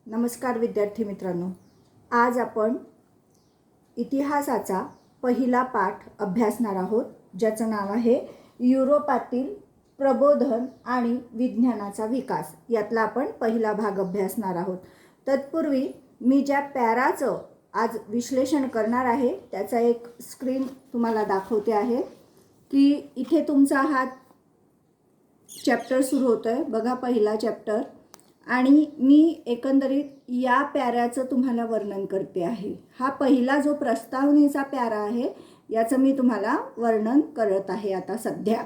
नमस्कार विद्यार्थी मित्रांनो, आज आपण इतिहासाचा पहिला पाठ अभ्यासणार आहोत, ज्याचं नाव आहे युरोपातील प्रबोधन आणि विज्ञानाचा विकास. यातला आपण पहिला भाग अभ्यासणार आहोत. तत्पूर्वी मी ज्या पॅराचं आज विश्लेषण करणार आहे त्याचा एक स्क्रीन तुम्हाला दाखवते आहे की इथे तुमचा हा चॅप्टर सुरू होतोय. बघा, पहिला चॅप्टर. आणि मी एकंदरीत या पॅराचं तुम्हाला वर्णन करते आहे. हा पहिला जो प्रस्तावनेचा पॅरा आहे याचं मी तुम्हाला वर्णन करत आहे. आता सध्या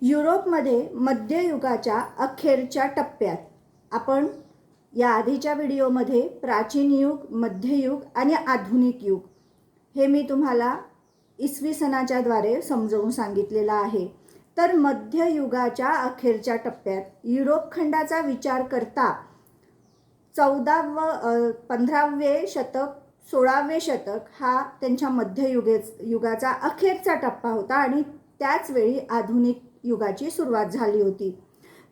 युरोपमध्ये मध्ययुगाच्या अखेरच्या टप्प्यात, आपण या आधीच्या व्हिडिओमध्ये प्राचीन युग, मध्ययुग आणि आधुनिक युग हे मी तुम्हाला इसवी सनाच्या द्वारे समजावून सांगितलेलं आहे. तर मध्ययुगाच्या अखेरच्या टप्प्यात युरोप खंडाचा विचार करता 15वे शतक 16वे शतक हा त्यांच्या युगाचा अखेरचा टप्पा होता आणि त्याच वेळी आधुनिक युगाची सुरुवात झाली होती.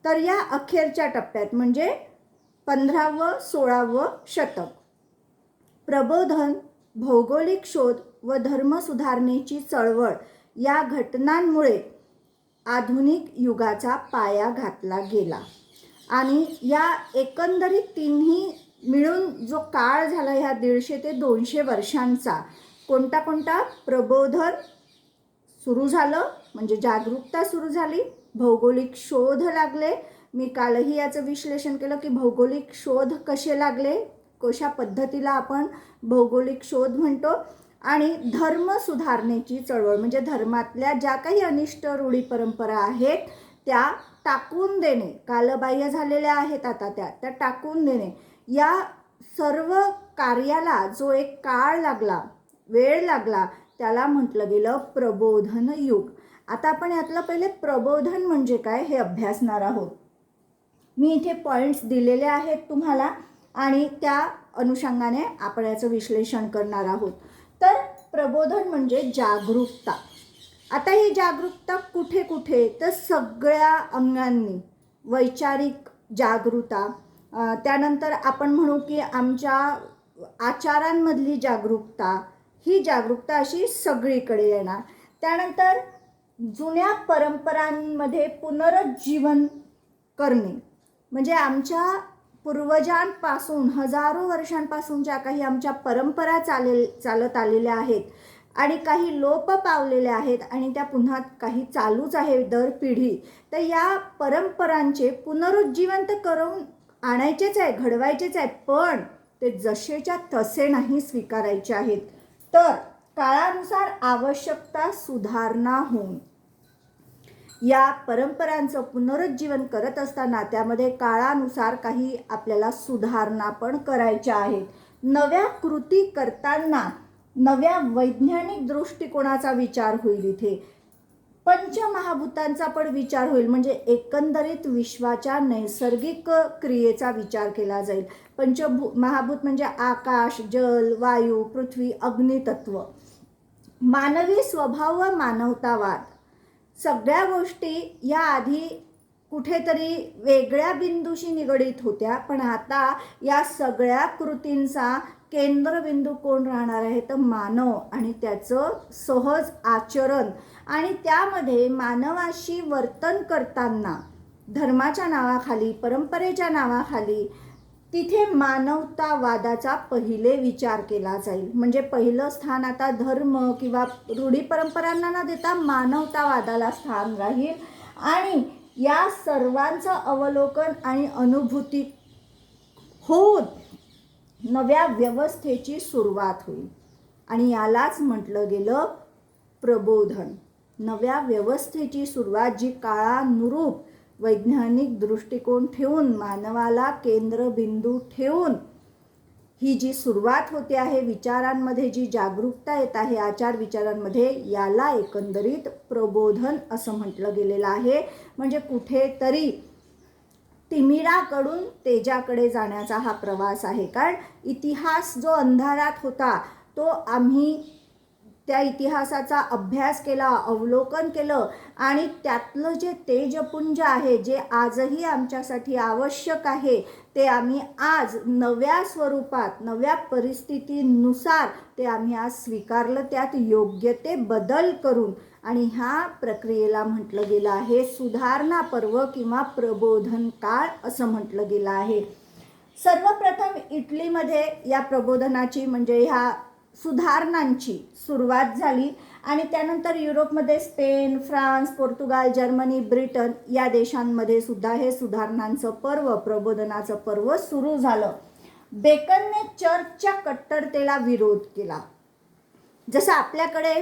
तर या अखेरच्या टप्प्यात म्हणजे 15वं 16वं शतक प्रबोधन, भौगोलिक शोध व धर्मसुधारणेची चळवळ या घटनांमुळे आधुनिक युगाचा पाया घातला गेला. आणि या एकंदरीत तिन्ही मिळून जो काळ झाला ह्या 150 ते 200 वर्षांचा, कोणता कोणता? प्रबोधन सुरू झालं म्हणजे जागरूकता सुरू झाली, भौगोलिक शोध लागले. मी कालही याचं विश्लेषण केलं की भौगोलिक शोध कसे लागले, कशा पद्धतीला आपण भौगोलिक शोध म्हणतो. आणि धर्म सुधारणेची चळवळ म्हणजे धर्मातल्या ज्या काही अनिष्ट रूढी परंपरा आहेत त्या टाकून देणे, कालबाह्य झालेल्या आहेत आता त्या टाकून देणे. या सर्व कार्याला जो एक काळ लागला, वेळ लागला, त्याला म्हटलं गेलं प्रबोधन युग. आता आपण यातलं पहिले प्रबोधन म्हणजे काय हे अभ्यासणार आहोत. मी इथे पॉईंट्स दिलेले आहेत तुम्हाला आणि त्या अनुषंगाने आपण याचं विश्लेषण करणार आहोत. तर प्रबोधन म्हणजे जागरूकता. आता ही जागरूकता कुठे कुठे? तर सगळ्या अंगांनी. वैचारिक जागरूकता, त्यानंतर आपण म्हणू की आमच्या आचारांमधली जागरूकता, ही जागरूकता अशी सगळीकडे येणार. त्यानंतर जुन्या परंपरांमध्ये पुनरुज्जीवन करणे म्हणजे आमच्या पूर्वजांपासून हजारो वर्षांपासून ज्या काही आमच्या परंपरा चालत आलेल्या आहेत आणि काही लोप पावलेल्या आहेत आणि त्या पुन्हा काही चालूच आहे दर पिढी, तर या परंपरांचे पुनरुज्जीवंत करून आणायचेच आहे, घडवायचेच आहे, पण ते जसेच्या तसे नाही स्वीकारायचे आहेत. तर काळानुसार आवश्यकता सुधारणा होऊन या परंपरांचं पुनरुज्जीवन करत असताना त्यामध्ये काळानुसार काही आपल्याला सुधारणा पण करायच्या आहेत. नव्या कृती करताना नव्या वैज्ञानिक दृष्टिकोनाचा विचार होईल. इथे पंचमहाभूतांचा पण विचार होईल म्हणजे एकंदरीत विश्वाच्या नैसर्गिक क्रियेचा विचार केला जाईल. महाभूत म्हणजे आकाश, जल, वायू, पृथ्वी, अग्नितत्व. मानवी स्वभाव व मानवतावाद, सगळ्या गोष्टी या आधी कुठेतरी वेगळ्या बिंदूशी निगडीत होत्या, पण आता या सगळ्या कृतींचा केंद्रबिंदू कोण राहणार आहे? तर मानव आणि त्याचं सहज आचरण. आणि त्यामध्ये मानवाशी वर्तन करताना धर्माच्या नावाखाली, परंपरेच्या नावाखाली तिथे मानवतावादाचा पहिले विचार केला जाईल. म्हणजे पहिलं स्थान आता धर्म किंवा रूढी परंपरांना न देता मानवतावादाला स्थान राहील. आणि या सर्वांचं अवलोकन आणि अनुभूती होऊन नव्या व्यवस्थेची सुरुवात होईल आणि यालाच म्हटलं गेलं प्रबोधन. नव्या व्यवस्थेची सुरुवात जी काळानुरूप वैज्ञानिक दृष्टिकोन ठेवून, मानवाला केंद्रबिंदू ठेवून ही जी सुरुवात होते आहे, विचारांमध्ये जी जागरूकता येत आहे, आचार विचारांमध्ये, याला एकंदरीत प्रबोधन असं म्हटलं गेलेलं आहे. म्हणजे कुठेतरी तिमिराकडून तेजाकडे जाण्याचा हा प्रवास आहे. कारण इतिहास जो अंधारात होता तो आम्ही त्या इतिहासाचा अभ्यास केला, अवलोकन केलं आणि त्यातलं जे तेजपुंज आहे, जे आजही आमच्यासाठी आवश्यक आहे, ते आम्ही आज नव्या स्वरूपात, नव्या परिस्थितीनुसार ते आम्ही आज स्वीकारलं, त्यात योग्य ते बदल करून. आणि ह्या प्रक्रियेला म्हटलं गेलं आहे सुधारणा पर्व किंवा प्रबोधन काळ असं म्हटलं गेलं आहे. सर्वप्रथम इटलीमध्ये या प्रबोधनाची म्हणजे ह्या सुधारणांची सुरुवात झाली आणि त्यानंतर युरोपमध्ये Spain, France, Portugal, Germany, Britain या देशांमध्ये सुद्धा हे सुधारणांचं पर्व, प्रबोधनाचं पर्व सुरू झालं. बेकनने चर्चच्या कट्टरतेला विरोध केला. जसं आपल्याकडे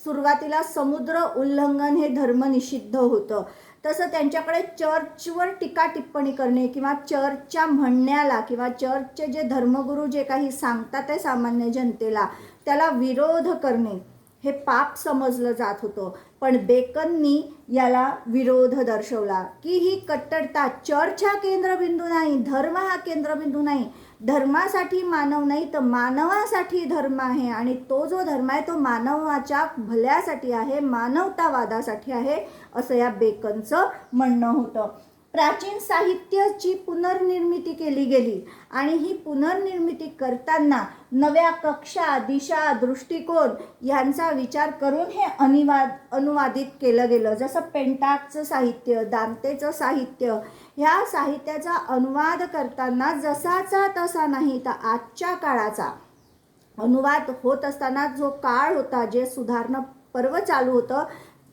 सुरुवातीला समुद्र उल्लंघन हे धर्मनिषिद्ध होतं, तसं त्यांच्याकडे चर्चवर टीका टिप्पणी करणे किंवा चर्चच्या म्हणण्याला किंवा चर्चचे जे धर्मगुरू जे काही सांगतात आहे सामान्य जनतेला त्याला विरोध करणे हे पाप समजलं जात होतं. पण बेकननी याला विरोध दर्शवला की ही कट्टरता, चर्च हा केंद्रबिंदू नाही, धर्म हा केंद्रबिंदू नाही, धर्मासाठी मानव नाही तर मानवासाठी धर्म आहे आणि तो जो धर्म आहे तो मानवाच्या भल्यासाठी आहे, मानवतावादासाठी आहे, असं या बेकनचं म्हणणं होतं. प्राचीन साहित्याची पुनर्निर्मिती केली गेली आणि ही पुनर्निर्मिती करताना नव्या कक्षा, दिशा, दृष्टिकोन यांचा विचार करून हे अनुवादित केलं गेलं. जसं पेंटाकचं साहित्य, दांतेचं साहित्य, ह्या साहित्याचा अनुवाद करताना जसाचा तसा नाही तर आजच्या काळाचा अनुवाद होत असताना जो काळ होता, जे सुधारणा पर्व चालू होतं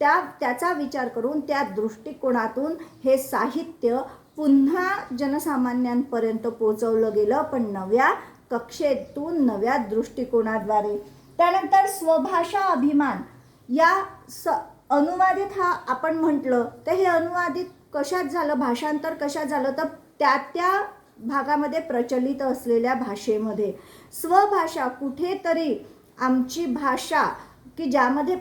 त्याचा विचार करून त्या दृष्टिकोनातून हे साहित्य पुन्हा जनसामान्यांपर्यंत पोहोचवलं गेलं, पण नव्या कक्षेतून, नव्या दृष्टिकोनाद्वारे. त्यानंतर स्वभाषा अभिमान या अनुवादित हा आपण म्हटलं तर हे अनुवादित कशात झालं, भाषांतर कशात झालं तर त्या भागामध्ये प्रचलित असलेल्या भाषेमध्ये. स्वभाषा कुठेतरी आमची भाषा की ज्यामध्ये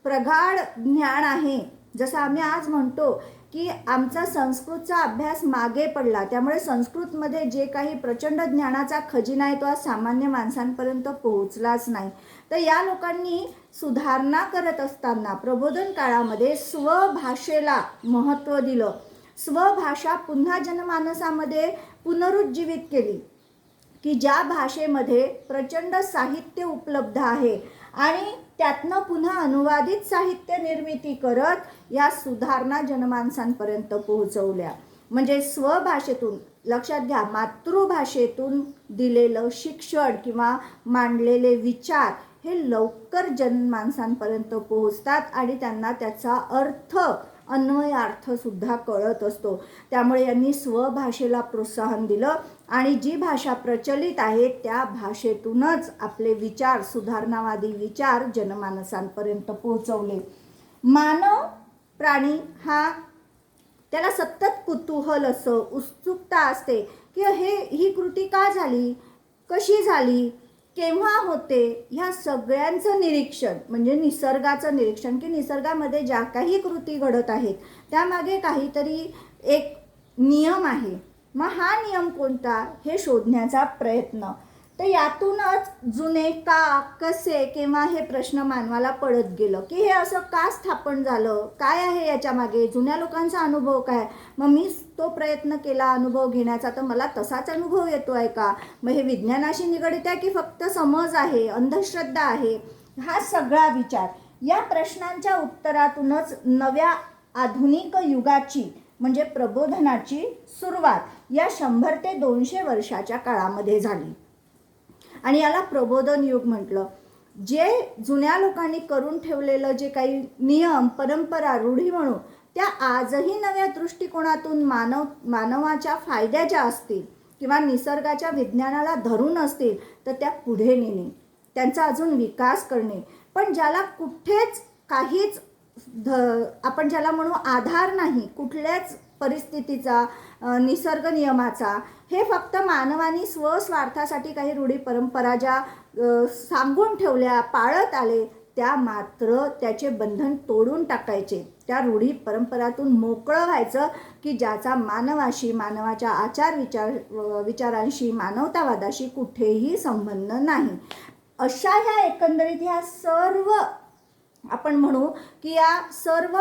प्रगाढ ज्ञान आहे, जसं आम्ही आज म्हणतो की आमचा संस्कृतचा अभ्यास मागे पडला, त्यामुळे संस्कृतमध्ये जे काही प्रचंड ज्ञानाचा खजिना आहे तो आज सामान्य माणसांपर्यंत पोहोचलाच नाही. तर या लोकांनी सुधारणा करत असताना प्रबोधन काळामध्ये स्वभाषेला महत्त्व दिलं, स्वभाषा पुन्हा जनमानसामध्ये पुनरुज्जीवित केली की ज्या भाषेमध्ये प्रचंड साहित्य उपलब्ध आहे आणि त्यातनं पुन्हा अनुवादित साहित्य निर्मिती करत या सुधारणा जनमानसांपर्यंत पोहोचवल्या. म्हणजे स्वभाषेतून, लक्षात घ्या, मातृभाषेतून दिलेलं शिक्षण किंवा मांडलेले विचार हे लवकर जनमानसांपर्यंत पोहोचतात आणि त्यांना त्याचा अर्थ, अन्वयार्थ सुद्धा कळत असतो. त्यामुळे यांनी स्वभाषेला प्रोत्साहन दिलं आणि जी भाषा प्रचलित आहे त्या भाषेतूनच आपले विचार, सुधारणावादी विचार जनमानसांपर्यंत पोहोचवले. मानव प्राणी हा त्याला सतत कुतूहल असं, उत्सुकता असते की ही कृती का झाली, कशी झाली, केव्हा होते, ह्या सगळ्यांचं निरीक्षण म्हणजे निसर्गाचं निरीक्षण की निसर्गामध्ये ज्या काही कृती घडत आहेत त्यामागे काहीतरी एक नियम आहे, मग हा नियम कोणता हे शोधण्याचा प्रयत्न. तर यातूनच जुने का, कसे, केव्हा हे प्रश्न मानवाला पडत गेलं की हे असं का स्थापन झालं, काय आहे याच्या मागे, जुन्या लोकांचा अनुभव काय, मग मी तो प्रयत्न केला अनुभव घेण्याचा तर मला तसाच अनुभव येतो आहे का, मग हे विज्ञानाशी निगडित आहे की फक्त समज आहे, अंधश्रद्धा आहे, हा सगळा विचार. या प्रश्नांच्या उत्तरातूनच नव्या आधुनिक युगाची म्हणजे प्रबोधनाची सुरुवात या 100 ते 200 वर्षाच्या काळामध्ये झाली आणि याला प्रबोधन युग म्हटलं. जे जुन्या लोकांनी करून ठेवलेलं जे काही नियम, परंपरा, रूढी म्हणू त्या आजही नव्या दृष्टिकोनातून मानवाच्या फायद्याच्या असतील किंवा निसर्गाच्या विज्ञानाला धरून असतील तर त्या पुढे नेणे, त्यांचा अजून विकास करणे. पण ज्याला कुठेच काहीच आपण ज्याला म्हणू आधार नाही, कुठल्याच परिस्थितीचा, निसर्ग नियमाचा, हे फक्त मानवानी स्वस्वार्थासाठी काही रूढी परंपरा ज्या सांगून ठेवल्या, पाळत आले, त्या मात्र त्याचे बंधन तोडून टाकायचे, त्या रूढी परंपरातून मोकळं व्हायचं की ज्याचा मानवाशी, मानवाच्या आचार विचारांशी, मानवतावादाशी कुठेही संबंध नाही. अशा ह्या एकंदरीत ह्या सर्व आपण म्हणू की या सर्व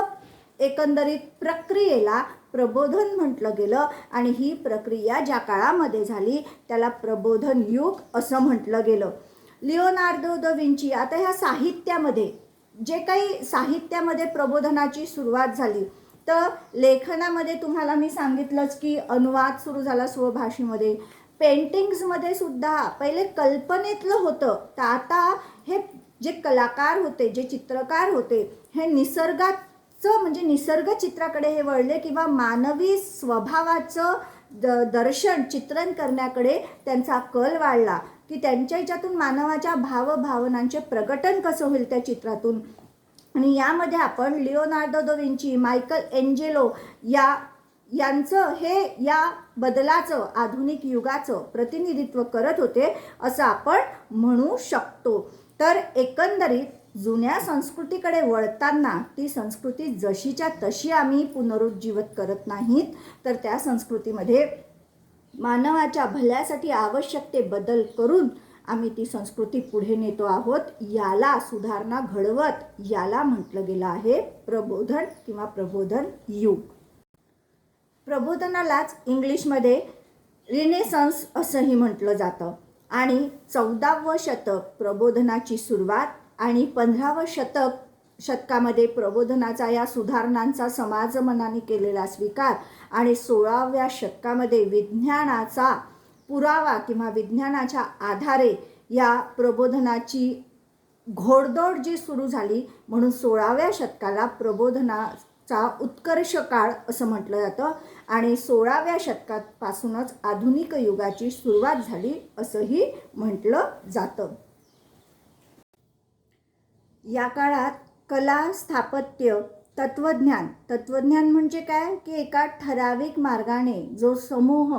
एकंदरीत प्रक्रियेला प्रबोधन म्हटलं गेलं आणि ही प्रक्रिया ज्या काळामध्ये झाली त्याला प्रबोधन युग असं म्हटलं गेलं. लिओनार्दो द विंची, आता ह्या साहित्यामध्ये जे काही साहित्यामध्ये प्रबोधनाची सुरुवात झाली, तर लेखनामध्ये तुम्हाला मी सांगितलंच की अनुवाद सुरू झाला स्वभाषेमध्ये. पेंटिंग्समध्ये सुद्धा पहिले कल्पनेतलं होतं, तर आता हे जे कलाकार होते, जे चित्रकार होते, हे निसर्गाचं म्हणजे निसर्ग चित्राकडे हे वळले किंवा मानवी स्वभावाचं दर्शन चित्रण करण्याकडे त्यांचा कल वाढला की त्यांच्या ह्याच्यातून मानवाच्या भावभावनांचे प्रकटन कसं होईल त्या चित्रातून. आणि यामध्ये आपण Leonardo the Vinci, Michael Angelo यांचं हे या बदलाचं आधुनिक युगाचं प्रतिनिधित्व करत होते असं आपण म्हणू शकतो. तर एकंदरीत जुन्या संस्कृतीकडे वळताना ती संस्कृती जशीच्या तशी आम्ही पुनरुज्जीवित करत नाहीत, तर त्या संस्कृतीमध्ये मानवाच्या भल्यासाठी आवश्यक ते बदल करून आम्ही ती संस्कृती पुढे नेतो आहोत. याला सुधारणा घडवत याला म्हटलं गेलं आहे प्रबोधन किंवा प्रबोधन युग. प्रबोधनालाच इंग्लिशमध्ये रिनेसन्स असंही म्हटलं जातं. आणि 14वं शतक प्रबोधनाची सुरुवात आणि 15वं शतकामध्ये प्रबोधनाचा या सुधारणांचा समाजमनाने केलेला स्वीकार आणि 16व्या शतकामध्ये विज्ञानाचा पुरावा किंवा विज्ञानाच्या आधारे या प्रबोधनाची घोडदौड जी सुरू झाली, म्हणून 16व्या शतकाला प्रबोधनाचा उत्कर्ष काळ असं म्हटलं जातं आणि 16व्या शतकापासूनच आधुनिक युगाची सुरुवात झाली असंही म्हटलं जातं. या काळात कला, स्थापत्य, तत्वज्ञान म्हणजे काय की एका ठराविक मार्गाने जो समूह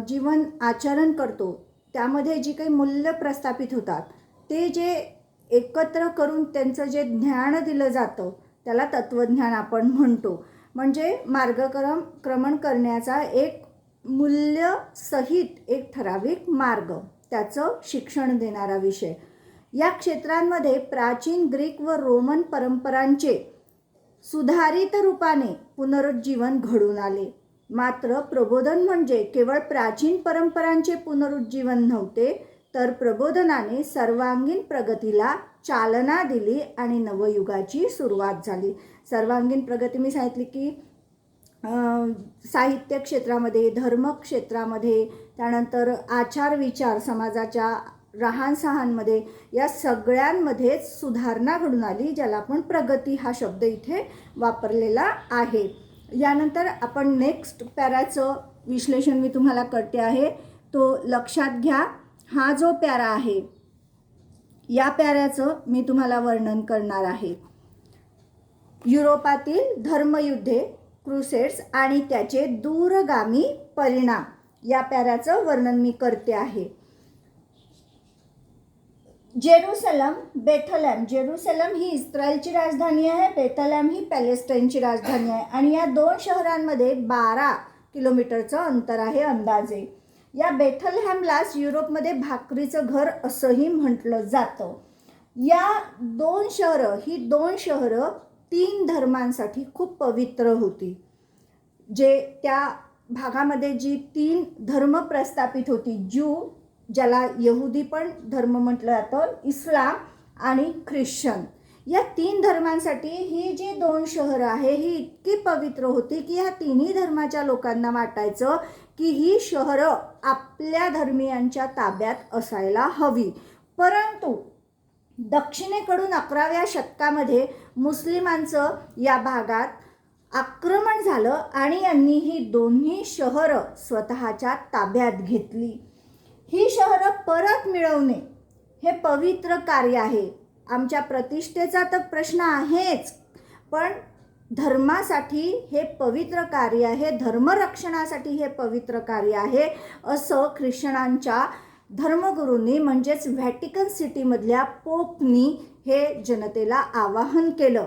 जीवन आचरण करतो त्यामध्ये जी काही मूल्य प्रस्थापित होतात ते जे एकत्र करून त्यांचं जे ज्ञान दिलं जातं त्याला तत्वज्ञान आपण म्हणतो. म्हणजे मार्गक्रमण करण्याचा एक मूल्यसहित एक ठराविक मार्ग, त्याचं शिक्षण देणारा विषय. या क्षेत्रांमध्ये प्राचीन ग्रीक व रोमन परंपरांचे सुधारित रूपाने पुनरुज्जीवन घडून आले. मात्र प्रबोधन म्हणजे केवळ प्राचीन परंपरांचे पुनरुज्जीवन नव्हते, तर प्रबोधनाने सर्वांगीण प्रगतीला चालना दिली आणि नवयुगाची सुरुवात झाली. सर्वांगीण प्रगती मी सांगितली की साहित्य क्षेत्रामध्ये, धर्म क्षेत्रामध्ये, त्यानंतर आचार विचार, समाजाच्या रहाणसहाणमध्ये, या सगळ्यांमध्येच सुधारणा घडून आली, ज्याला आपण प्रगती हा शब्द इथे वापरलेला आहे. यानंतर आपण नेक्स्ट पॅराचं विश्लेषण मी तुम्हाला करते आहे, तो लक्षात घ्या. हा जो पॅरा आहे या पॅराचं मी तुम्हाला वर्णन करणार आहे. युरोपातील धर्मयुद्धे, क्रुसेड्स आणि त्याचे दूरगामी परिणाम या पॅराचं वर्णन मी करते आहे. Jerusalem, Bethlem. जेरुसलम ही इस्रायलची राजधानी आहे, बेथलेम ही पॅलेस्टाईनची राजधानी आहे आणि या दोन शहरांमध्ये 12 किलोमीटरचं अंतर आहे अंदाजे. या बेथलहॅमलाच युरोपमध्ये भाकरीचं घर असंही म्हटलं जातं. या दोन शहरं 3 धर्मांसाठी खूप पवित्र होती. जे त्या भागामध्ये जी 3 धर्म प्रस्थापित होती, ज्यू, ज्याला यहुदी पण धर्म म्हटलं जातं, इस्लाम आणि ख्रिश्चन, या 3 धर्मांसाठी ही जी 2 शहरं आहे ही इतकी पवित्र होती की ह्या तिन्ही धर्माच्या लोकांना वाटायचं की ही शहरं आपल्या धर्मियांच्या ताब्यात असायला हवी. परंतु दक्षिणेकडून 11व्या शतकामध्ये मुस्लिमांचं या भागात आक्रमण झालं आणि यांनी ही दोन्ही शहरं स्वतःच्या ताब्यात घेतली. ही शहरं परत मिळवणे हे पवित्र कार्य आहे. आमच्या प्रतिष्ठेचा तर प्रश्न आहेच, पण धर्मासाठी हे पवित्र कार्य आहे, धर्मरक्षणासाठी हे पवित्र कार्य आहे, असं ख्रिश्चनांच्या धर्मगुरूंनी म्हणजेच व्हॅटिकन सिटीमधल्या पोपनी हे जनतेला आवाहन केलं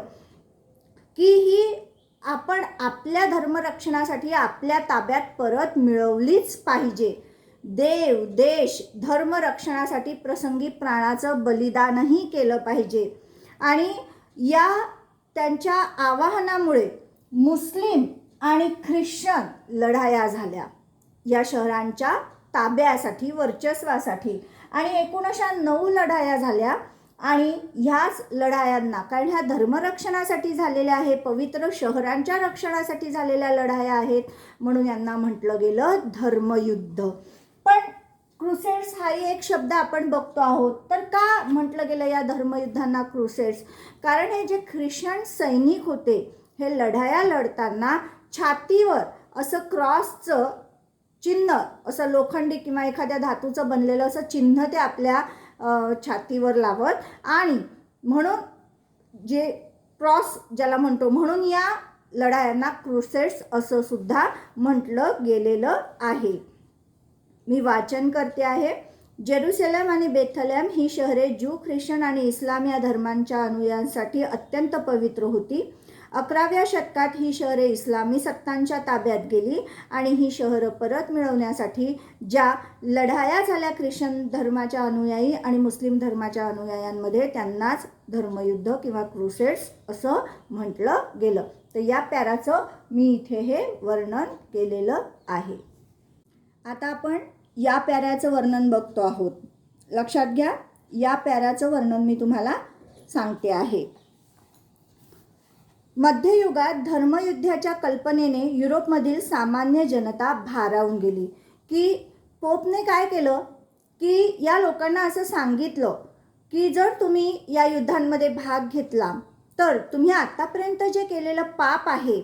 की ही आपण आपल्या धर्मरक्षणासाठी आपल्या ताब्यात परत मिळवलीच पाहिजे. देव, देश, धर्म रक्षणासाठी प्रसंगी प्राणाचं बलिदानही केलं पाहिजे. आणि या त्यांच्या आवाहनामुळे मुस्लिम आणि ख्रिश्चन लढाया झाल्या या शहरांच्या ताब्यासाठी, वर्चस्वासाठी. आणि एकूण अशा 9 लढाया झाल्या. आणि ह्याच लढायांना, कारण ह्या धर्मरक्षणासाठी झालेल्या आहे, पवित्र शहरांच्या रक्षणासाठी झालेल्या लढाया आहेत, म्हणून यांना म्हटलं गेलं धर्मयुद्ध. पण क्रुसेड्स हा एक शब्द आपण बघतो आहोत, तर का म्हटलं गेलं या धर्मयुद्धांना क्रुसेड्स? कारण हे जे ख्रिश्चन सैनिक होते, हे लढाया लढताना छातीवर असं क्रॉसचं चिन्ह, असं लोखंडी किंवा एखाद्या धातूचं बनलेलं असं चिन्ह ते आपल्या छातीवर लावत. आणि म्हणून जे क्रॉस ज्याला म्हणतो, म्हणून या लढायांना क्रुसेड्स असं सुद्धा म्हटलं गेलेलं आहे. मी वाचन करते आहे. जेरुसलेम आणि बेथलेम ही शहरे ज्यू, ख्रिश्चन आणि इस्लाम या धर्मांच्या अनुयायांसाठी अत्यंत पवित्र होती. 11व्या शतकात ही शहरे इस्लामी सत्तांच्या ताब्यात गेली आणि ही शहरं परत मिळवण्यासाठी ज्या लढाया झाल्या ख्रिश्चन धर्माच्या अनुयायी आणि मुस्लिम धर्माच्या अनुयायांमध्ये, त्यांनाच धर्मयुद्ध किंवा क्रुसेड्स असं म्हटलं गेलं. तर या पॅराचं मी इथे हे वर्णन केलेलं आहे. आता आपण या पॅराचं वर्णन बघतो आहोत. लक्षात घ्या, या पॅराचं वर्णन मी तुम्हाला सांगते आहे. मध्ययुगात धर्मयुद्धाच्या कल्पनेने युरोपमधील सामान्य जनता भारावून गेली. की पोपने काय केलं की या लोकांना असं सांगितलं की जर तुम्ही या युद्धांमध्ये भाग घेतला तर तुम्ही आतापर्यंत जे केलेलं पाप आहे,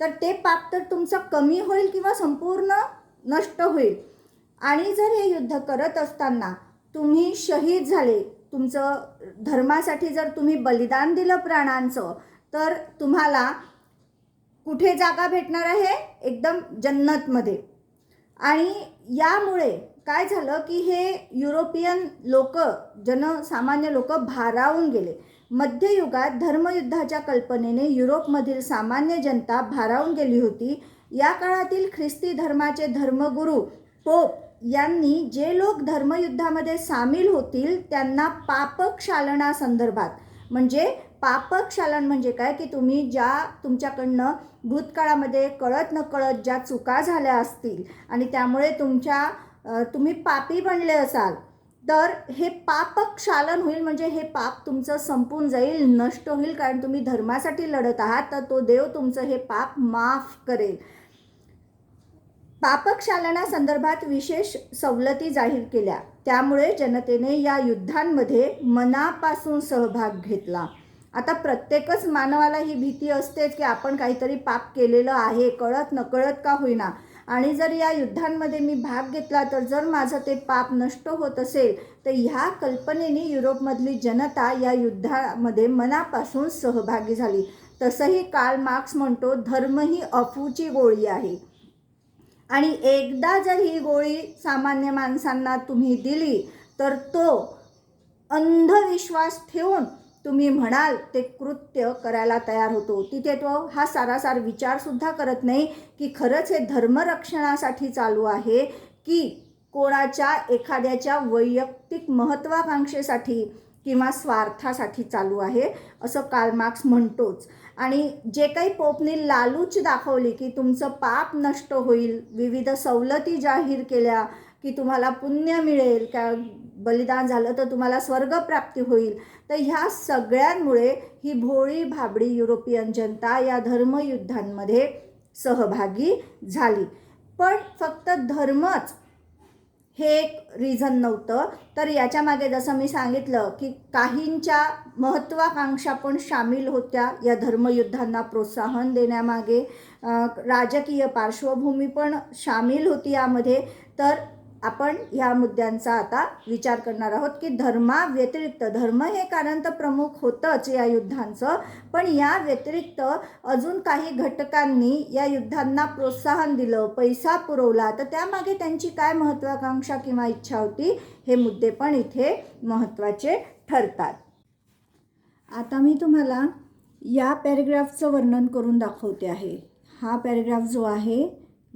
तर ते पाप तर तुमचं कमी होईल किंवा संपूर्ण नष्ट होईल. आणि जर हे युद्ध करत असताना तुम्ही शहीद झाले, तुमचं धर्मासाठी जर तुम्ही बलिदान दिलं प्राणांचं, तर तुम्हाला कुठे जागा भेटणार आहे? एकदम जन्नतमध्ये. आणि यामुळे काय झालं की हे युरोपियन लोक, जनसामान्य लोक भारावून गेले. मध्ययुगात धर्मयुद्धाच्या कल्पनेने युरोपमधील सामान्य जनता भारावून गेली होती. या काळातील ख्रिस्ती धर्माचे धर्मगुरू पोप यांनी जे लोक धर्मयुद्धामध्ये सामील होतील त्यांना पापक्षालनासंदर्भात, म्हणजे पापक्षालन म्हणजे काय की तुम्ही ज्या तुमच्याकडनं भूतकाळामध्ये कळत नकळत ज्या चुका झाल्या असतील आणि त्यामुळे तुम्ही पापी बनले असाल, तर हे पापक्षालन होईल. म्हणजे हे पाप तुमचं संपून जाईल, नष्ट होईल. कारण तुम्ही धर्मासाठी लढत आहात, तर तो देव तुमचं हे पाप माफ करेल. पापक्षालनासंदर्भात विशेष सवलती जाहीर केल्या. त्यामुळे जनतेने या युद्धांमध्ये मनापासून सहभाग घेतला. आता प्रत्येकच मानवाला ही भीती असतेच की आपण काहीतरी पाप केलेलं आहे, कळत नकळत का होईना. आणि जर या युद्धांमध्ये मी भाग घेतला तर जर माझं ते पाप नष्ट होत असेल, तर ह्या कल्पनेने युरोपमधली जनता या युद्धामध्ये मनापासून सहभागी झाली. तसंही कार्ल मार्क्स म्हणतो, धर्म ही अफूची गोळी आहे. आणि एकदा जर ही गोळी सामान्य माणसांना तुम्ही दिली, तर तो अंधविश्वास ठेवून तुम्ही म्हणाल ते कृत्य करायला तयार होतो. तिथे तो हा सारासार विचारसुद्धा करत नाही की खरंच हे धर्मरक्षणासाठी चालू आहे की कोणाच्या एखाद्याच्या वैयक्तिक महत्त्वाकांक्षेसाठी किंवा स्वार्थासाठी चालू आहे, असं कार्ल मार्क्स म्हणतोच. आणि जे काही पोपने लालूच दाखवली की तुमचं पाप नष्ट होईल, विविध सवलती जाहीर केल्या की तुम्हाला पुण्य मिळेल, का बलिदान झालं तर तुम्हाला स्वर्गप्राप्ती होईल, तर ह्या सगळ्यांमुळे ही भोळी भाबडी युरोपियन जनता या धर्मयुद्धांमध्ये सहभागी झाली. पण फक्त धर्मच हे एक रिझन नव्हतं, तर याच्यामागे जसं मी सांगितलं की काहींच्या महत्त्वाकांक्षा पण सामील होत्या या धर्मयुद्धांना प्रोत्साहन देण्यामागे. राजकीय पार्श्वभूमी पण सामील होती यामध्ये. तर आपण ह्या मुद्द्यांचा आता विचार करणार आहोत की धर्माव्यतिरिक्त, धर्म हे कारण तर प्रमुख होतंच या युद्धांचं, पण या व्यतिरिक्त अजून काही घटकांनी या युद्धांना प्रोत्साहन दिलं, पैसा पुरवला, तर त्यामागे त्यांची काय महत्त्वाकांक्षा किंवा इच्छा होती, हे मुद्दे पण इथे महत्त्वाचे ठरतात. आता मी तुम्हाला या पॅरेग्राफचं वर्णन करून दाखवते आहे. हा पॅरेग्राफ जो आहे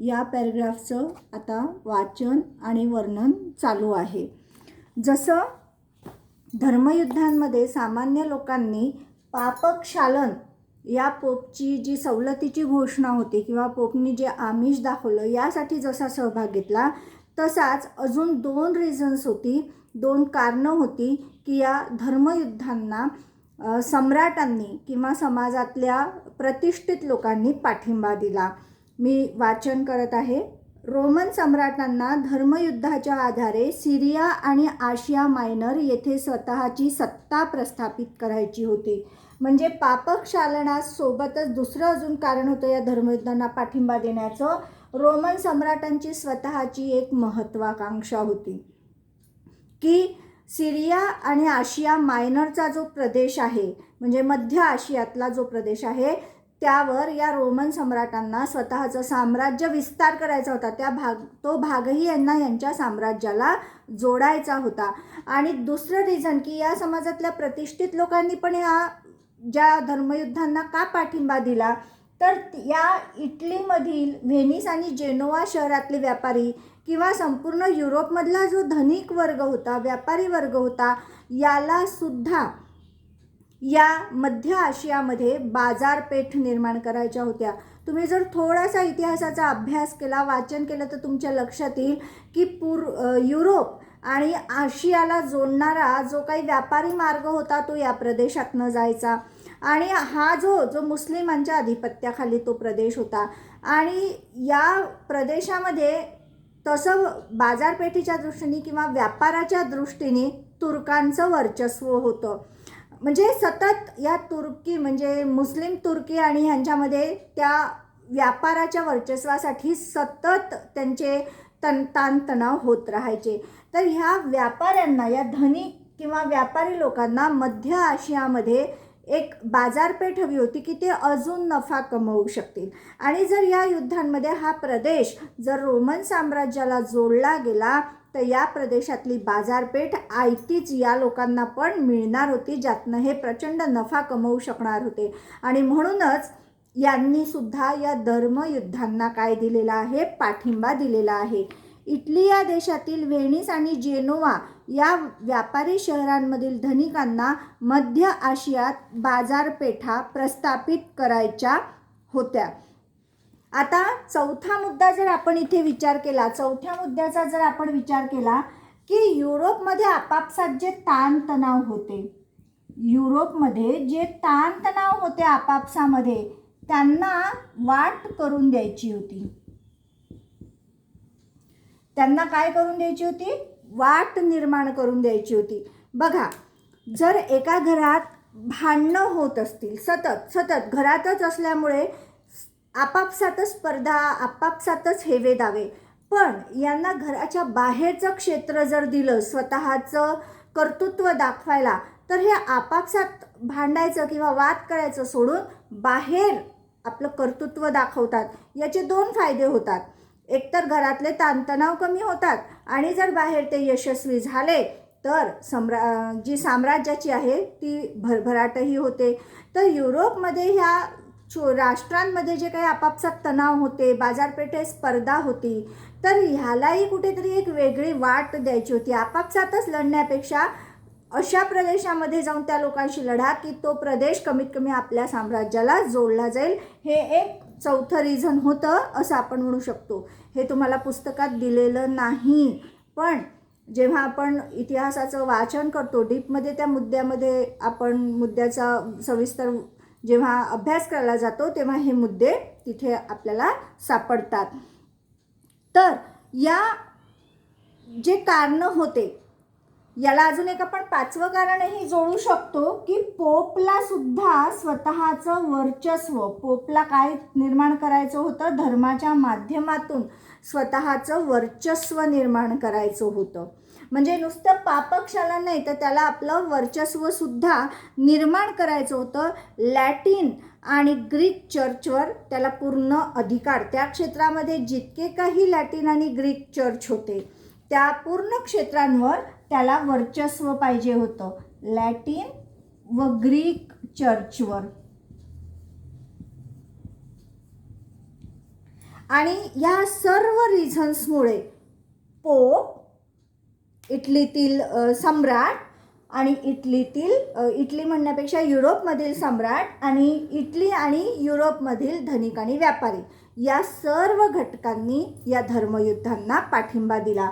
या पॅरेग्राफचं आता वाचन आणि वर्णन चालू आहे. जसं धर्मयुद्धांमध्ये सामान्य लोकांनी पापक्षालन या पोपची जी सवलतीची घोषणा होती किंवा पोपनी जे आमिष दाखवलं यासाठी जसा सहभाग घेतला, तसाच अजून 2 रिझन्स होती, 2 कारणं होती की या धर्मयुद्धांना सम्राटांनी किंवा समाजातल्या प्रतिष्ठित लोकांनी पाठिंबा दिला. मी वाचन करत आहे. रोमन सम्राटांना धर्मयुद्धाच्या आधारे सिरिया आणि आशिया मायनर येथे स्वतःची सत्ता प्रस्थापित करायची होती. म्हणजे पापक्षालनासोबतच दुसरं अजून कारण होतं या धर्मयुद्धांना पाठिंबा देण्याचं. रोमन सम्राटांची स्वतःची एक महत्त्वाकांक्षा होती की सिरिया आणि आशिया मायनरचा जो प्रदेश आहे, म्हणजे मध्य आशियातला जो प्रदेश आहे, त्यावर या रोमन सम्राटांना स्वतःचं साम्राज्य विस्तार करायचा होता. तो भागही यांच्या साम्राज्याला जोडायचा होता. आणि दुसरं रिझन की या समाजातल्या प्रतिष्ठित लोकांनी पण ह्या ज्या धर्मयुद्धांना का पाठिंबा दिला, तर या इटलीमधील व्हेनिस आणि जेनोवा शहरातले व्यापारी किंवा संपूर्ण युरोपमधला जो धनिक वर्ग होता, व्यापारी वर्ग होता, याला सुद्धा या मध्य आशियामध्ये बाजारपेठ निर्माण करायच्या होत्या. तुम्ही जर थोडासा इतिहासाचा अभ्यास केला, वाचन केलं, तर तुमच्या लक्षात येईल की युरोप आणि आशियाला जोडणारा जो काही व्यापारी मार्ग होता तो या प्रदेशातनं जायचा. आणि हा जो मुस्लिमांच्या अधिपत्याखाली तो प्रदेश होता. आणि या प्रदेशामध्ये तसं बाजारपेठीच्या दृष्टीने किंवा व्यापाराच्या दृष्टीने तुर्कांचं वर्चस्व होतं. म्हणजे सतत या तुर्की म्हणजे मुस्लिम तुर्की आणि ह्यांच्यामध्ये त्या व्यापाराच्या वर्चस्वासाठी सतत त्यांचे ताणतणाव होत राहायचे. तर ह्या व्यापाऱ्यांना, या धनिक किंवा व्यापारी लोकांना मध्य आशियामध्ये एक बाजारपेठ हवी होती की ते अजून नफा कमवू शकतील. आणि जर या युद्धांमध्ये हा प्रदेश जर रोमन साम्राज्याला जोडला गेला, तर या प्रदेशातली बाजारपेठ आयतीच या लोकांना पण मिळणार होती, ज्यातनं हे प्रचंड नफा कमवू शकणार होते. आणि म्हणूनच यांनी सुद्धा या धर्मयुद्धांना काय दिलेला आहे, पाठिंबा दिलेला आहे. इटली या देशातील व्हेनिस आणि जेनोवा या व्यापारी शहरांमधील धनिकांना मध्य आशियात बाजारपेठा प्रस्थापित करायच्या होत्या. आता चौथा मुद्दा जर आपण इथे विचार केला, चौथ्या मुद्द्याचा जर आपण विचार केला की युरोपमध्ये आपापसात जे ताणतणाव होते, युरोपमध्ये जे ताणतणाव होते आपापसामध्ये, त्यांना वाट करून द्यायची होती. त्यांना काय करून द्यायची होती? वाट निर्माण करून द्यायची होती. बघा, जर एका घरात भांडणं होत असतील, सतत घरातच असल्यामुळे आपापसातच स्पर्धा, आपापसातच हेवे दावे, पण यांना घराच्या बाहेरचं क्षेत्र जर दिलं स्वतःचं कर्तृत्व दाखवायला, तर हे आपापसात भांडायचं किंवा वाद करायचं सोडून बाहेर आपलं कर्तृत्व दाखवतात. याचे 2 फायदे होतात. एकतर घरातले ताणतणाव कमी होतात आणि जर बाहेर ते यशस्वी झाले तर जी साम्राज्याची आहे ती भरभराटही होते. तर युरोपमध्ये ह्या राष्ट्रांमध्ये जे काही आपापसात तणाव होते, बाजारपेठेत स्पर्धा होती, तर ह्यालाही कुठेतरी एक वेगळी वाट द्यायची होती. आपापसातच लढण्यापेक्षा अशा प्रदेशामध्ये जाऊन त्या लोकांशी लढा की तो प्रदेश कमीत कमी आपल्या साम्राज्याला जोडला जाईल. हे एक चौथं रिझन होतं असं आपण म्हणू शकतो. हे तुम्हाला पुस्तकात दिलेलं नाही, पण जेव्हा आपण इतिहासाचं वाचन करतो डीपमध्ये, त्या मुद्द्याचा सविस्तर जेव्हा अभ्यास करायला जातो, तेव्हा हे मुद्दे तिथे आपल्याला सापडतात. तर या जे कारणं होते, याला अजून एक आपण 5वं कारणही जोडू शकतो की पोपला सुद्धा स्वतःचं वर्चस्व, पोपला काय निर्माण करायचं होतं, धर्माच्या माध्यमातून स्वतःचं वर्चस्व निर्माण करायचं होतं. म्हणजे नुसतं पापक्षालन नाही, तर त्याला आपलं वर्चस्वसुद्धा निर्माण करायचं होतं. लॅटिन आणि ग्रीक चर्चवर त्याला पूर्ण अधिकार, त्या क्षेत्रामध्ये जितके काही लॅटिन आणि ग्रीक चर्च होते त्या पूर्ण क्षेत्रांवर त्याला वर्चस्व पाहिजे होतं, लॅटिन व ग्रीक चर्चवर. आणि या सर्व रिझन्समुळे पोप, इटलीतील सम्राट आणि इटली म्हणण्यापेक्षा युरोपमधील सम्राट आणि इटली आणि युरोपमधील धनिक आणि व्यापारी या सर्व घटकांनी या धर्मयुद्धांना पाठिंबा दिला.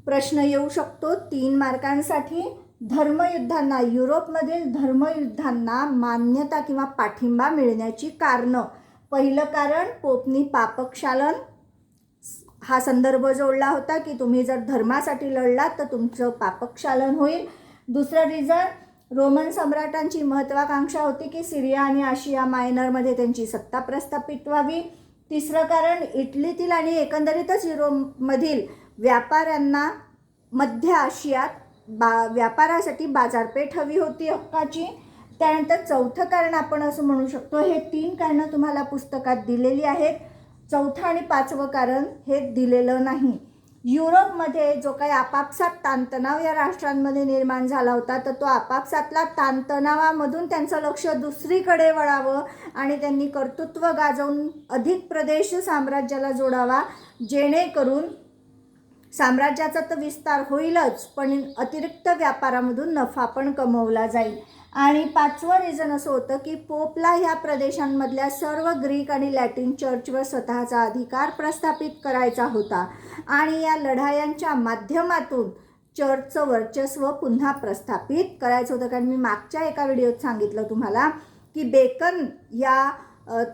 प्रश्न येऊ शकतो 3 मार्कांसाठी. धर्मयुद्धांना, युरोपमधील धर्मयुद्धांना मान्यता किंवा पाठिंबा मिळण्याची कारणं. पहिलं कारण, पोपनी पापक्षालन हा संदर्भ जोडला होता की तुम्ही जर धर्मासाठी लढलात तर तुमचं पापक्षालन होईल. दुसरं रिझन, रोमन सम्राटांची महत्त्वाकांक्षा होती की सिरिया आणि आशिया मायनरमध्ये त्यांची सत्ता प्रस्थापित व्हावी. तिसरं कारण, इटलीतील आणि एकंदरीतच युरोपमधील व्यापाऱ्यांना मध्य आशियात व्यापारासाठी बाजारपेठ हवी होती हक्काची. त्यानंतर चौथं कारण आपण असं म्हणू शकतो, हे 3 कारणं तुम्हाला पुस्तकात दिलेली आहेत. चौथं आणि 5वं कारण हे दिलेलं नाही. युरोपमध्ये जो काही आपापसात ताणतणाव या राष्ट्रांमध्ये निर्माण झाला होता, तर तो आपापसातला ताणतणावामधून त्यांचं लक्ष दुसरीकडे वळावं आणि त्यांनी कर्तृत्व गाजवून अधिक प्रदेश साम्राज्याला जोडावा, जेणेकरून साम्राज्याचा तर विस्तार होईलच पण अतिरिक्त व्यापारामधून नफा पण कमवला जाईल. आणि 5वं रिझन असं होतं की पोपला ह्या प्रदेशांमधल्या सर्व ग्रीक आणि लॅटिन चर्चवर स्वतःचा अधिकार प्रस्थापित करायचा होता आणि या लढायांच्या माध्यमातून चर्चचं वर्चस्व पुन्हा प्रस्थापित करायचं होतं. कारण मी मागच्या एका व्हिडिओत सांगितलं तुम्हाला की बेकन या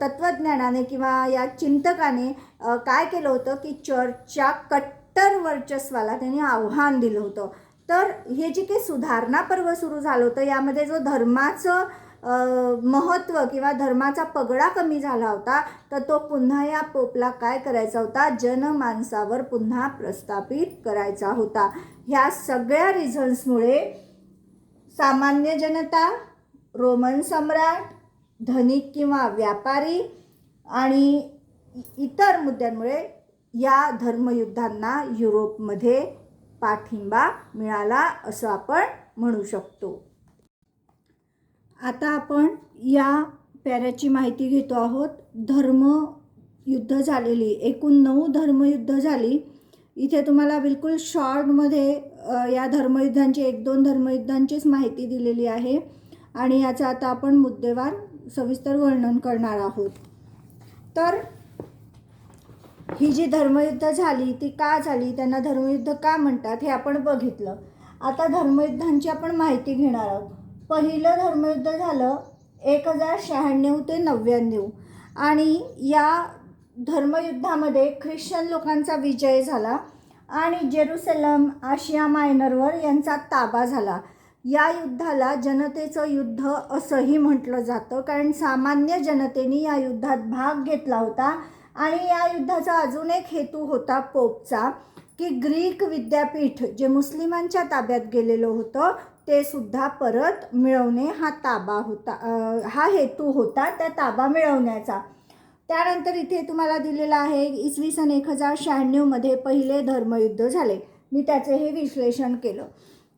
तत्त्वज्ञानाने किंवा या चिंतकाने काय केलं होतं की चर्चच्या कट्टर वर्चस्वाला त्यांनी आव्हान दिलं होतं. तर हे जे काही सुधारणा पर्व सुरू झालं होतं, यामध्ये जो धर्माचं महत्त्व किंवा धर्माचा पगडा कमी झाला होता, तर तो पुन्हा या पोपला काय करायचा होता, जनमानसावर पुन्हा प्रस्थापित करायचा होता. ह्या सगळ्या रिझन्समुळे सामान्य जनता, रोमन सम्राट, धनिक किंवा व्यापारी आणि इतर मुद्द्यांमुळे या धर्मयुद्धांना युरोपमध्ये पाठिंबा मिळाला असं आपण म्हणू शकतो. आता आपण या पॅऱ्याची माहिती घेतो आहोत. धर्मयुद्ध झालेली, एकूण 9 धर्मयुद्ध झाली. इथे तुम्हाला बिलकुल शॉर्टमध्ये या धर्मयुद्धांची 1-2 धर्मयुद्धांचीच माहिती दिलेली आहे आणि याचं आता आपण मुद्देवार सविस्तर वर्णन करणार आहोत. तर ही जी धर्मयुद्ध झाली ती का झाली, त्यांना धर्मयुद्ध का म्हणतात हे आपण बघितलं. आता धर्मयुद्धांची आपण माहिती घेणार आहोत. पहिलं धर्मयुद्ध झालं 1096 ते 99 आणि या धर्मयुद्धामध्ये ख्रिश्चन लोकांचा विजय झाला आणि जेरुसलम, आशिया मायनरवर यांचा ताबा झाला. या युद्धाला जनतेचं युद्ध असंही म्हटलं जातं, कारण सामान्य जनतेने या युद्धात भाग घेतला होता आणि या युद्धाचा अजून एक हेतू होता पोपचा की ग्रीक विद्यापीठ जे मुस्लिमांच्या ताब्यात गेलेलं होतं ते सुद्धा परत मिळवणे हा ताबा होता, हा हेतू होता त्या ताबा मिळवण्याचा. त्यानंतर इथे तुम्हाला दिलेला आहे इसवी सन 1096 मध्ये पहिले धर्मयुद्ध झाले. मी त्याचे हे विश्लेषण केलं.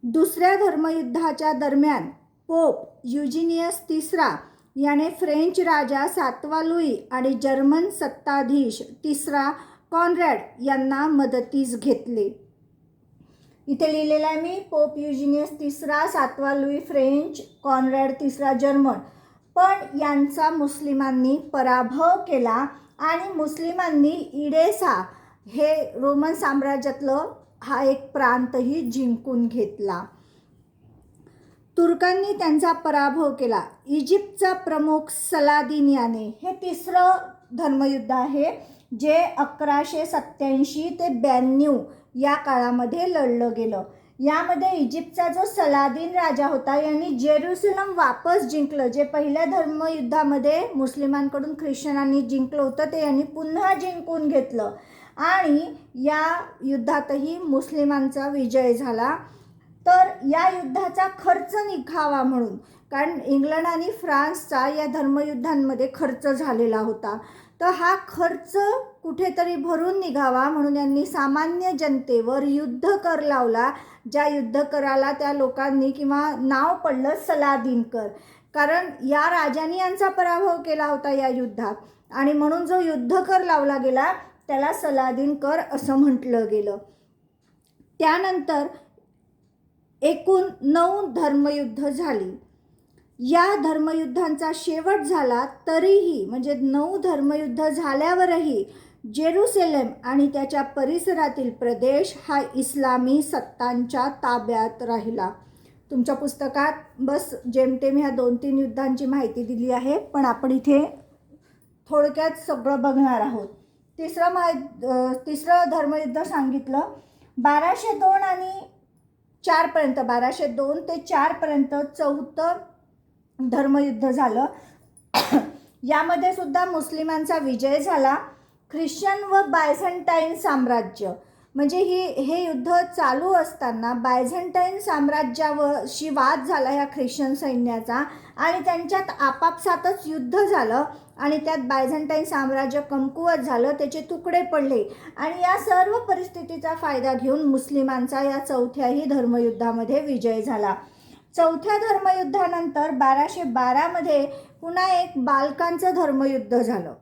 दुसऱ्या धर्मयुद्धाच्या दरम्यान पोप युजिनियस तिसरा याने फ्रेंच राजा 7वा लुई आणि जर्मन सत्ताधीश 3रा कॉन्रॅड यांना मदतीस घेतले. इथे लिहिलेला आहे मी, पोप युजिनियस तिसरा, 7वा लुई फ्रेंच, कॉन्रॅड 3रा जर्मन. पण यांचा मुस्लिमांनी पराभव केला आणि मुस्लिमांनी इडेसा हे रोमन साम्राज्यातलं हा एक प्रांतही जिंकून घेतला. तुर्कांनी त्यांचा पराभव केला. इजिप्तचा प्रमुख सलादिन याने, हे 3रं धर्मयुद्ध आहे जे 1187 ते 92 या काळामध्ये लढलं गेलं. यामध्ये इजिप्तचा जो सलादिन राजा होता यांनी जेरुसलम वापस जिंकलं. जे पहिल्या धर्मयुद्धामध्ये मुस्लिमांकडून ख्रिश्चनांनी जिंकलं होतं ते यांनी पुन्हा जिंकून घेतलं आणि या युद्धातही मुस्लिमांचा विजय झाला. तर या युद्धाचा खर्च निघावा म्हणून, कारण इंग्लंड आणि फ्रान्सचा या धर्मयुद्धांमध्ये खर्च झालेला होता, तर हा खर्च कुठेतरी भरून निघावा म्हणून यांनी सामान्य जनतेवर युद्ध कर लावला. ज्या युद्ध कराला त्या लोकांनी किंवा नाव पडलं सलादिन कर, कारण या राजांनी यांचा पराभव केला होता या युद्धात आणि म्हणून जो युद्ध कर लावला गेला त्याला सलादीन कर असं म्हटलं गेलं. त्यानंतर एकूण 9 धर्मयुद्ध झाली. या धर्मयुद्धांचा शेवट झाला तरीही म्हणजे 9 धर्मयुद्ध झाल्यावरही जेरुसलेम आणि त्याच्या परिसरातील प्रदेश हा इस्लामी सत्तांच्या ताब्यात राहिला. तुमच्या पुस्तकात बस जेमतेम ह्या 2-3 युद्धांची माहिती दिली आहे, पण आपण इथे थोडक्यात सगळं बघणार आहोत. तिसरं धर्मयुद्ध सांगितलं 1202 आणि 4पर्यंत, 1202 ते 4पर्यंत 4थं धर्मयुद्ध झालं. यामध्ये सुद्धा मुस्लिमांचा विजय झाला. ख्रिश्चन व बायझंटाईन साम्राज्य म्हणजे हे युद्ध चालू असताना बायझंटाईन साम्राज्याशी वाद झाला ह्या ख्रिश्चन सैन्याचा आणि त्यांच्यात आपापसातच युद्ध झालं आणि त्यात बायझंटाईन साम्राज्य कमकुवत झालं, त्याचे तुकडे पडले आणि या सर्व परिस्थितीचा फायदा घेऊन मुस्लिमांचा या 4थ्याही धर्मयुद्धामध्ये विजय झाला. 4थ्या धर्मयुद्धानंतर 1212मध्ये पुन्हा एक बाल्कांचं धर्मयुद्ध झालं.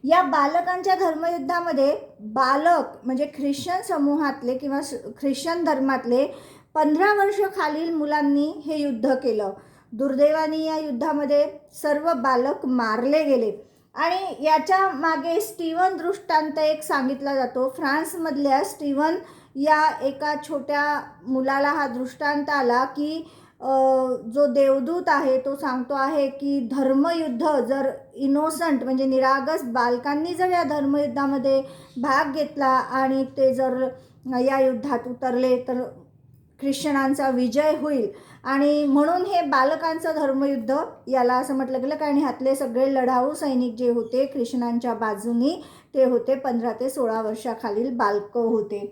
या बालकांच्या धर्मयुद्धामध्ये बालक म्हणजे ख्रिश्चन समूहातले किंवा ख्रिश्चन धर्मातले 15 वर्ष खालील मुलांनी हे युद्ध केलं. दुर्दैवाने या युद्धामध्ये सर्व बालक मारले गेले आणि याच्या मागे स्टीवन दृष्टांत एक सांगितला जातो. फ्रान्समधल्या स्टीवन या एका छोट्या मुलाला हा दृष्टांत आला की जो देवदूत आहे तो सांगतो आहे की धर्मयुद्ध जर इनोसंट म्हणजे निरागस बालकांनी जर या धर्मयुद्धामध्ये भाग घेतला आणि ते जर या युद्धात उतरले तर ख्रिश्चनांचा विजय होईल आणि म्हणून हे बालकांचं धर्मयुद्ध याला असं म्हटलं गेलं. कारण ह्यातले सगळे लढाऊ सैनिक जे होते ख्रिश्चनांच्या बाजूनी ते होते 15 ते 16 वर्षाखालील बालकं होते.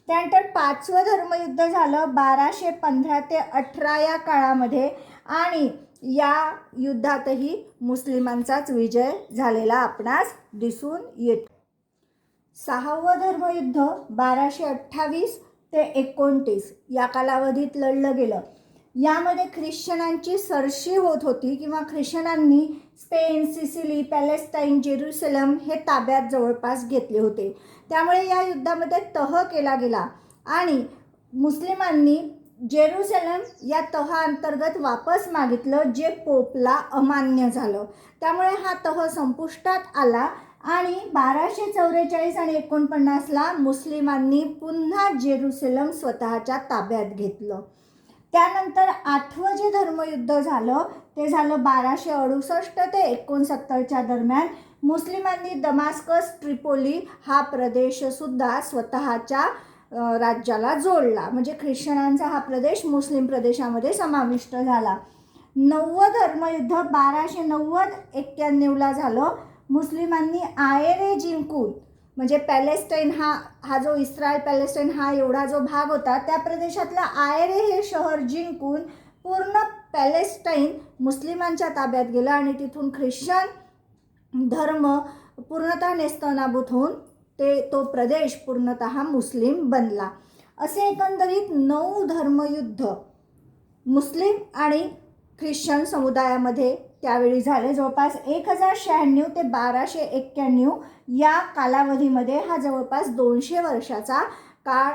त्यानंतर 5वं धर्मयुद्ध झालं 1215 ते 18 या काळामध्ये आणि या युद्धातही मुस्लिमांचाच विजय झालेला आपणास दिसून येतो. 6वं धर्मयुद्ध 1228 ते 29 या कालावधीत लढलं गेलं. यामध्ये ख्रिश्चनांची सरशी होत होती किंवा ख्रिश्चनांनी स्पेन, सिसिली, पॅलेस्टाईन, जेरुसलेम हे ताब्यात जवळपास घेतले होते. त्यामुळे या युद्धामध्ये तह केला गेला आणि मुस्लिमांनी जेरुसलेम या तहाअंतर्गत वापस मागितलं, जे पोपला अमान्य झालं. त्यामुळे हा तह संपुष्टात आला आणि 1244 आणि 49ला मुस्लिमांनी पुन्हा जेरुसलेम स्वतःच्या ताब्यात घेतलं. त्यानंतर 8वं जे धर्मयुद्ध झालं ते झालं 1268 ते 69च्या दरम्यान. मुस्लिमांनी दमास्कस, ट्रिपोली हा प्रदेशसुद्धा स्वतःच्या राज्याला जोडला. म्हणजे ख्रिश्चनांचा हा प्रदेश मुस्लिम प्रदेशामध्ये समाविष्ट झाला. 9वं धर्मयुद्ध 1290-91ला झालं. मुस्लिमांनी आयरे जिंकून म्हणजे पॅलेस्टाईन हा जो इस्रायल पॅलेस्टाईन हा एवढा जो भाग होता त्या प्रदेशातला आयरे हे शहर जिंकून पूर्ण पॅलेस्टाईन मुस्लिमांच्या ताब्यात गेलं आणि तिथून ख्रिश्चन धर्म पूर्णतः नेस्तनाबूत होऊन तो प्रदेश पूर्णतः मुस्लिम बनला. असे एकंदरीत 9 धर्मयुद्ध मुस्लिम आणि ख्रिश्चन समुदायामध्ये त्यावेळी झाले. जवळपास 1096 ते 1291 या कालावधीमध्ये हा जवळपास 200 वर्षाचा काळ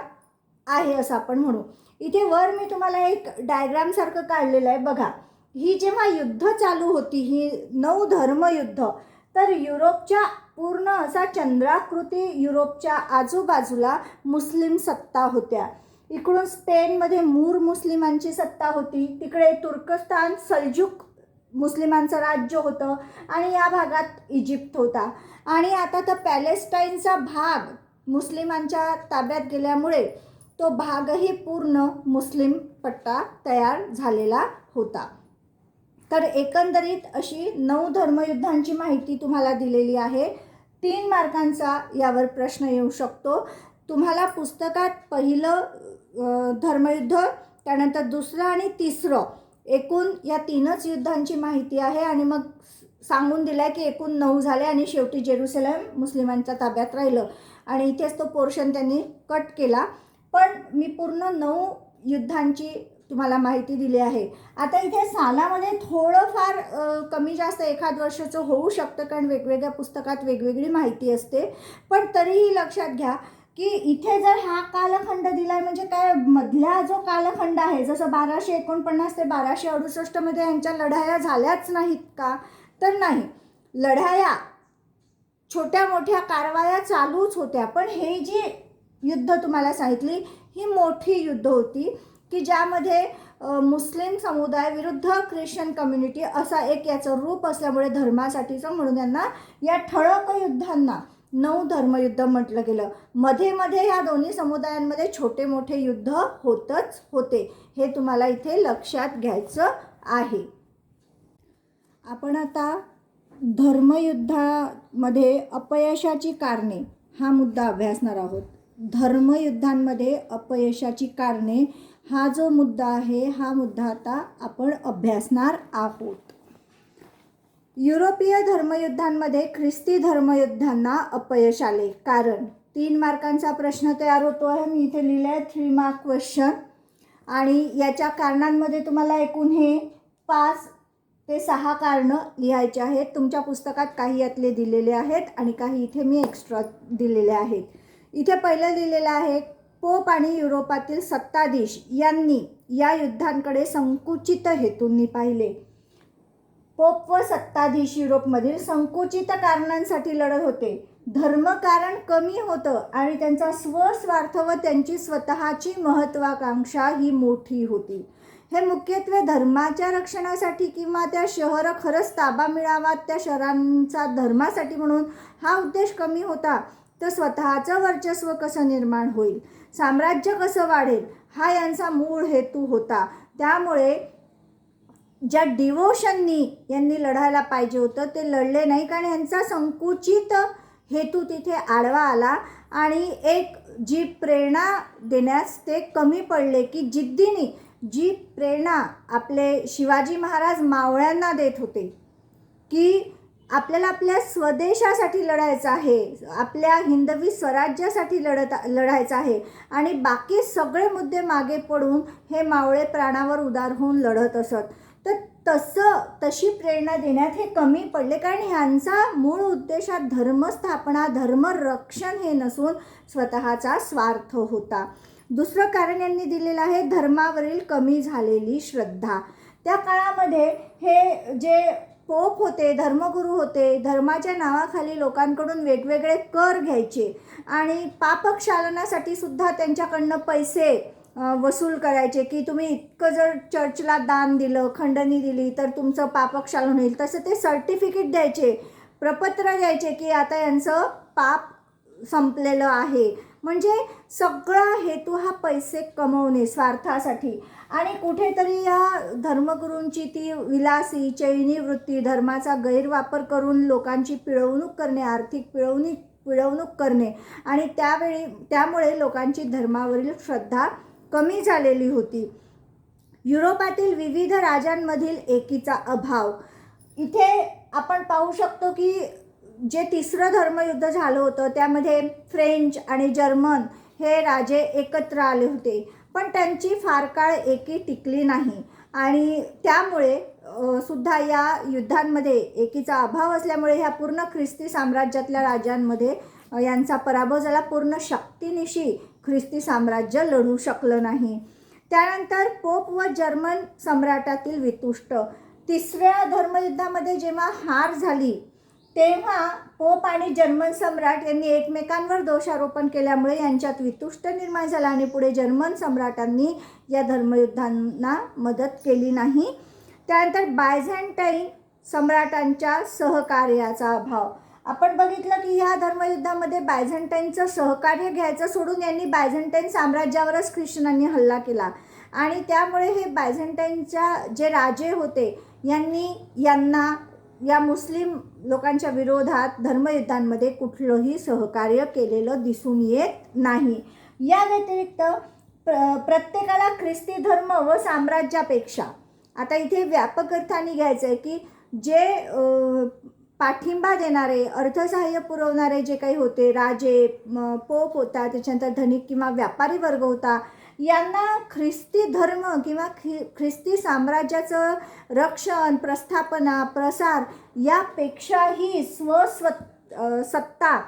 आहे असं आपण म्हणू. इथे वर मी तुम्हाला एक डायग्रामसारखं काढलेलं आहे बघा. ही जेव्हा युद्ध चालू होती ही 9 धर्मयुद्ध तर युरोपच्या पूर्ण असा चंद्राकृती युरोपच्या आजूबाजूला मुस्लिम सत्ता होत्या. इकडून स्पेनमध्ये मूर मुस्लिमांची सत्ता होती, तिकडे तुर्कस्तान सल्जुक मुस्लिमांचं राज्य होतं आणि या भागात इजिप्त होता. आणि आता तर पॅलेस्टाईनचा भाग मुस्लिमांच्या ताब्यात गेल्यामुळे तो भागही पूर्ण मुस्लिम पट्टा तयार झालेला होता. तर एकंदरीत अशी 9 धर्मयुद्धांची माहिती तुम्हाला दिलेली आहे. 3 मार्कांचा यावर प्रश्न येऊ शकतो. तुम्हाला पुस्तकात पहिलं धर्मयुद्ध, त्यानंतर दुसरं आणि तिसरं एकूण या 3च युद्धांची माहिती आहे आणि मग सांगून दिलं आहे की एकूण 9 झाले आणि शेवटी जेरुसलेम मुस्लिमांच्या ताब्यात राहिलं आणि इथेच तो पोर्शन त्यांनी कट केला. पण मी पूर्ण 9 युद्धांची तुम्हाला माहिती दिली आहे. आता इथे सालामध्ये थोडंफार कमी जास्त एखाद वर्षाचं होऊ शकतं, कारण वेगवेगळ्या पुस्तकात वेगवेगळी माहिती असते. पण तरीही लक्षात घ्या की इथे जर हा कालखंड दिला आहे म्हणजे काय, मधला जो कालखंड आहे, जसं 1249 ते 1268 यांच्या लढाया झाल्याच नाहीत का, तर नाही. लढाया छोट्या मोठ्या कारवाया चालूच होत्या. पण हे जी युद्ध तुम्हाला सांगितली ही मोठी युद्ध होती की ज्यामध्ये मुस्लिम समुदाय विरुद्ध ख्रिश्चन कम्युनिटी असा एक याचं रूप असल्यामुळे धर्मासाठीचं, म्हणून यांना या ठळक युद्धांना 9 धर्मयुद्ध म्हटलं गेलं. मध्ये मध्ये या दोन्ही समुदायांमध्ये छोटे मोठे युद्ध होतच होते. हे तुम्हाला इथे लक्षात घ्यायचं आहे. आपण आता धर्मयुद्धामध्ये अपयशाची कारणे हा मुद्दा अभ्यासणार आहोत. धर्मयुद्धांमध्ये अपयशाची कारणे हा जो मुद्दा आहे, हा मुद्दा आता आपण अभ्यासणार आहोत. युरोपीय धर्मयुद्धांमध्ये ख्रिस्ती धर्मयुद्धांना अपयश आले. कारण 3 मार्कांचा प्रश्न तयार होतो आहे. मी इथे लिहिलं आहे 3 मार्क क्वेश्चन. आणि याच्या कारणांमध्ये तुम्हाला एकूण हे 5 ते 6 कारणं लिहायचे आहेत. तुमच्या पुस्तकात काही यातले दिलेले आहेत आणि काही इथे मी एक्स्ट्रा दिलेले आहेत. इथे पहिलं लिहिलेलं आहे, पोप आणि युरोपातील सत्ताधीश यांनी या युद्धांकडे संकुचित हेतूंनी पाहिले. पोप व सत्ताधीश युरोपमधील संकुचित कारणांसाठी लढत होते. धर्मकारण कमी होतं आणि त्यांचा स्वस्वार्थ व त्यांची स्वतःची महत्त्वाकांक्षा ही मोठी होती. हे मुख्यत्वे धर्माच्या रक्षणासाठी किंवा त्या शहर खरंच ताबा मिळावा त्या शहरांचा धर्मासाठी म्हणून हा उद्देश कमी होता. तर स्वतःचं वर्चस्व कसं निर्माण होईल, साम्राज्य कसं वाढेल, हा यांचा मूळ हेतू होता. त्यामुळे ज्या डिवोशननी यांनी लढायला पाहिजे होतं ते लढले नाही, कारण यांचा संकुचित हेतू तिथे आडवा आला आणि एक जी प्रेरणा देण्यास ते कमी पडले की जिद्दीने जी प्रेरणा आपले शिवाजी महाराज मावळ्यांना देत होते की आपल्याला आपल्या स्वदेशासाठी लढायचं आहे, आपल्या हिंदवी स्वराज्यासाठी लढायचं आहे आणि बाकी सगळे मुद्दे मागे पडून हे मावळे प्राणावर उदार होऊन लढत असत. तर तशी प्रेरणा देण्यात हे कमी पडले, कारण ह्यांचा मूळ उद्देशात धर्मस्थापना धर्मरक्षण हे नसून स्वतःचा स्वार्थ होता. दुसरं कारण यांनी दिलेलं आहे, धर्मावरील कमी झालेली श्रद्धा. त्या काळामध्ये हे जे पोप होते, धर्मगुरू होते, धर्माच्या नावाखाली लोकांकडून वेगवेगळे कर घ्यायचे आणि पापक्षालनासाठी सुद्धा त्यांच्याकडनं पैसे वसूल करायचे की तुम्ही इतकं जर चर्चला दान दिलं, खंडणी दिली तर तुमचं पापक्षालन होईल. तसं ते सर्टिफिकेट द्यायचे, प्रपत्र द्यायचे की आता यांचं पाप संपलेलं आहे. म्हणजे सगळा हेतू हा पैसे कमवणे स्वार्थासाठी. आणि कुठेतरी या धर्मगुरूंची ती विलासी चैनी वृत्ती, धर्माचा गैरवापर करून लोकांची पिळवणूक करणे, आर्थिक पिळवणूक करणे आणि त्यामुळे लोकांची धर्मावरील श्रद्धा कमी झालेली होती. युरोपातील विविध राजांमधील एकीचा अभाव. इथे आपण पाहू शकतो की जे 3रं धर्मयुद्ध झालं होतं त्यामध्ये फ्रेंच आणि जर्मन हे राजे एकत्र आले होते, पण त्यांची फार काळ एकी टिकली नाही आणि त्यामुळे सुद्धा या युद्धांमध्ये एकीचा अभाव असल्यामुळे ह्या पूर्ण ख्रिस्ती साम्राज्यातल्या राजांमध्ये यांचा पराभव झाला. पूर्ण शक्तीनिशी ख्रिस्ती साम्राज्य लढू शकलं नाही. त्यानंतर पोप व जर्मन सम्राटातील वितुष्ट. 3ऱ्या धर्मयुद्धामध्ये जेव्हा हार झाली तेव्हा पोप आणि जर्मन सम्राट यांनी एकमेकांवर दोषारोपण केल्यामुळे यांच्यात वितुष्ट निर्माण झाला आणि पुढे जर्मन सम्राटांनी या धर्मयुद्धांना मदत केली नाही. त्यानंतर बायझँटाईन सम्राटांच्या सहकार्याचा अभाव. आपण बघितलं की या धर्मयुद्धामध्ये बायझँटाईनचं सहकार्य घ्यायचं सोडून यांनी बायझँटाईन साम्राज्यावरच ख्रिश्चनांनी हल्ला केला आणि त्यामुळे हे बायझँटाईनच्या जे राजे होते यांना या मुस्लिम लोकांच्या विरोधात धर्मयुद्धांमध्ये कुठलंही सहकार्य केलेलं दिसून येत नाही. या व्यतिरिक्त प्रत्येकाला ख्रिस्ती धर्म व साम्राज्यापेक्षा, आता इथे व्यापक अर्थाने घ्यायचं आहे की जे पाठिंबा देणारे, अर्थसहाय्य पुरवणारे जे काही होते, राजे, पोप होता, त्याच्यानंतर धनिक किंवा व्यापारी वर्ग होता, यांना ख्रिस्ती धर्म किंवा ख्रिस्ती साम्राज्याचं रक्षण, प्रस्थापना, प्रसार यापेक्षाही सत्ता,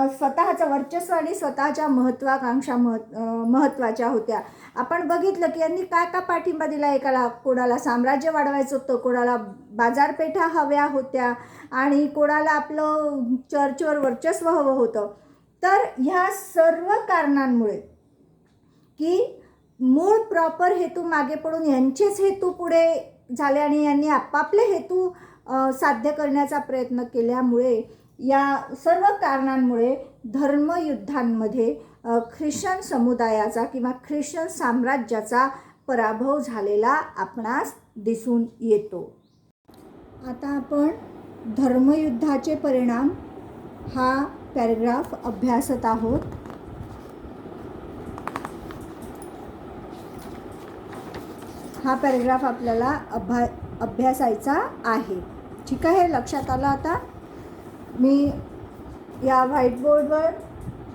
स्वतःचं वर्चस्व आणि स्वतःच्या महत्त्वाकांक्षा महत्त्वाच्या होत्या. आपण बघितलं की यांनी काय का पाठिंबा दिला एकाला, कोणाला साम्राज्य वाढवायचं होतं, कोणाला बाजारपेठा हव्या होत्या आणि कोणाला आपलं चर्चवर वर्चस्व हवं होतं. तर ह्या सर्व कारणांमुळे की मूळ प्रॉपर हेतू मागे पडून यांचेच हेतू पुढे झाले आणि यांनी आपापले हेतू साध्य करण्याचा प्रयत्न केल्यामुळे, या सर्व कारणांमुळे धर्मयुद्धांमध्ये ख्रिश्चन समुदायाचा किंवा ख्रिश्चन साम्राज्याचा पराभव झालेला आपणास दिसून येतो. आता आपण धर्मयुद्धाचे परिणाम हा पॅरेग्राफ अभ्यासत आहोत. हा पॅरेग्राफ आपल्याला अभ्यासायचा आहे. ठीक आहे, लक्षात आलं. आता मी या व्हाईटबोर्डवर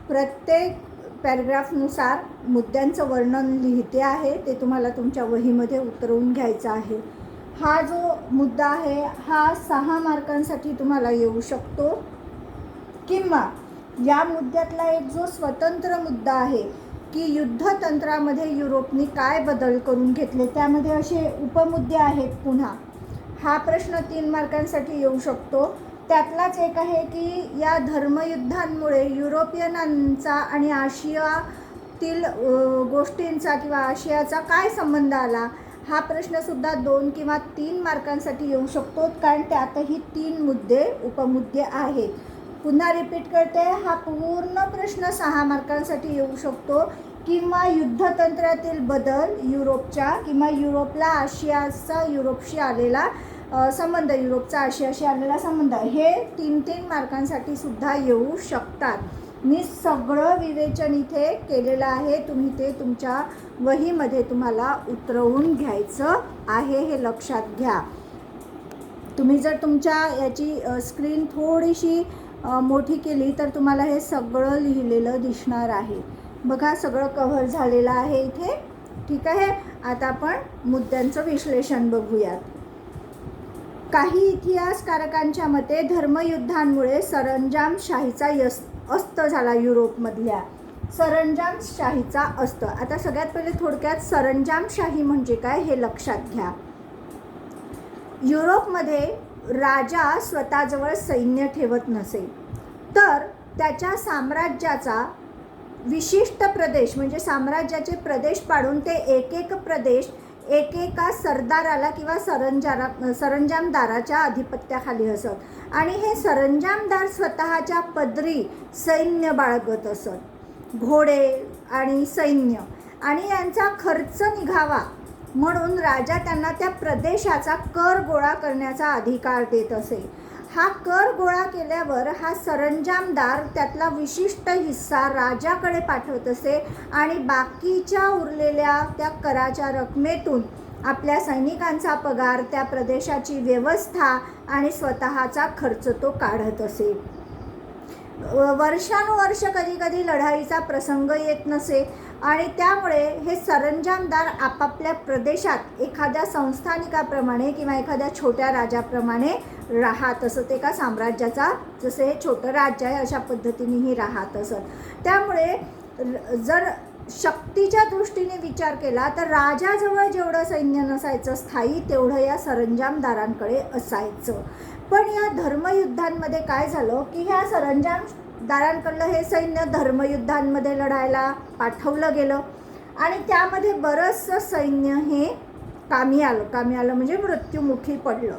प्रत्येक पॅरेग्राफनुसार मुद्द्यांचं वर्णन लिहिते आहे, ते तुम्हाला तुमच्या वहीमध्ये उतरवून घ्यायचं आहे. हा जो मुद्दा आहे हा 6 मार्कांसाठी तुम्हाला येऊ शकतो, किंवा या मुद्द्यातला एक जो स्वतंत्र मुद्दा आहे की युद्धतंत्रामध्ये युरोपने काय बदल करून घेतले, त्यामध्ये असे उपमुद्दे आहेत. पुन्हा हा प्रश्न 3 मार्कांसाठी येऊ शकतो. त्यातलाच एक आहे की या धर्मयुद्धांमुळे युरोपियनांचा आणि आशियातील गोष्टींचा किंवा आशियाचा काय संबंध आला, हा प्रश्नसुद्धा 2 किंवा 3 मार्कांसाठी येऊ शकतो, कारण त्यातही 3 उपमुद्दे आहेत. पुन्हा रिपीट करते, हा पूर्ण प्रश्न 6 मार्कांसाठी येऊ शकतो, किंवा युद्धतंत्रातील बदल युरोपच्या किंवा युरोपला आशियाचा युरोपशी आलेला संबंध, युरोपचा आशियाशी आलेला संबंध, हे 3-3 मार्कांसाठी सुद्धा येऊ शकतात. मी सगळं विवेचन इथे केलेलं आहे, तुम्ही ते तुमच्या वहीमध्ये तुम्हाला उतरवून घ्यायचं आहे, हे लक्षात घ्या. तुम्ही जर तुमच्या याची स्क्रीन थोडीशी मोठी केली तर तुम्हाला हे सगळं लिहिलेलं दिसणार आहे. बघा, सगळं कव्हर झालेलं आहे इथे. ठीक आहे, आता आपण मुद्द्यांचं विश्लेषण बघूयात. काही इतिहासकारकांच्या मते धर्मयुद्धांमुळे सरंजामशाहीचा अस्त झाला. युरोपमधल्या सरंजामशाहीचा अस्त. आता सगळ्यात पहिले थोडक्यात सरंजामशाही म्हणजे काय हे लक्षात घ्या. युरोपमध्ये राजा स्वतःजवळ सैन्य ठेवत नसे, तर त्याच्या साम्राज्याचा विशिष्ट प्रदेश म्हणजे साम्राज्याचे प्रदेश पाडून ते एक प्रदेश एकेका सरदाराला किंवा सरंजामदाराच्या अधिपत्याखाली असत आणि हे सरंजामदार स्वतःच्या पदरी सैन्य बाळगत असत, घोडे आणि सैन्य, आणि यांचा खर्च निघावा म्हणून राजा त्यांना त्या प्रदेशाचा कर गोळा करण्याचा अधिकार देत असे. हा कर गोळा केल्यावर हा सरंजामदार त्यातला विशिष्ट हिस्सा राजाकडे पाठवत असे आणि बाकीच्या उरलेल्या त्या कराच्या रकमेतून आपल्या सैनिकांचा पगार, त्या प्रदेशाची व्यवस्था आणि स्वतःचा खर्च तो काढत असे. वर्षानुवर्ष कधी कधी लढाईचा प्रसंग येत नसे आणि त्यामुळे हे सरंजामदार आपापल्या प्रदेशात एखाद्या संस्थानिकाप्रमाणे किंवा एखाद्या छोट्या राजाप्रमाणे राहत असत. एका साम्राज्याचा जसं हे छोटं राज्य आहे अशा पद्धतीनेही राहत असत. त्यामुळे जर शक्तीच्या दृष्टीने विचार केला तर राजाजवळ जेवढं सैन्य नसायचं स्थायी, तेवढं या सरंजामदारांकडे असायचं. पण या धर्मयुद्धांमध्ये काय झालं की ह्या सरंजामदारांकडलं हे सैन्य धर्मयुद्धांमध्ये लढायला पाठवलं गेलं आणि त्यामध्ये बरंचसं सैन्य हे कामी आलं म्हणजे मृत्युमुखी पडलं.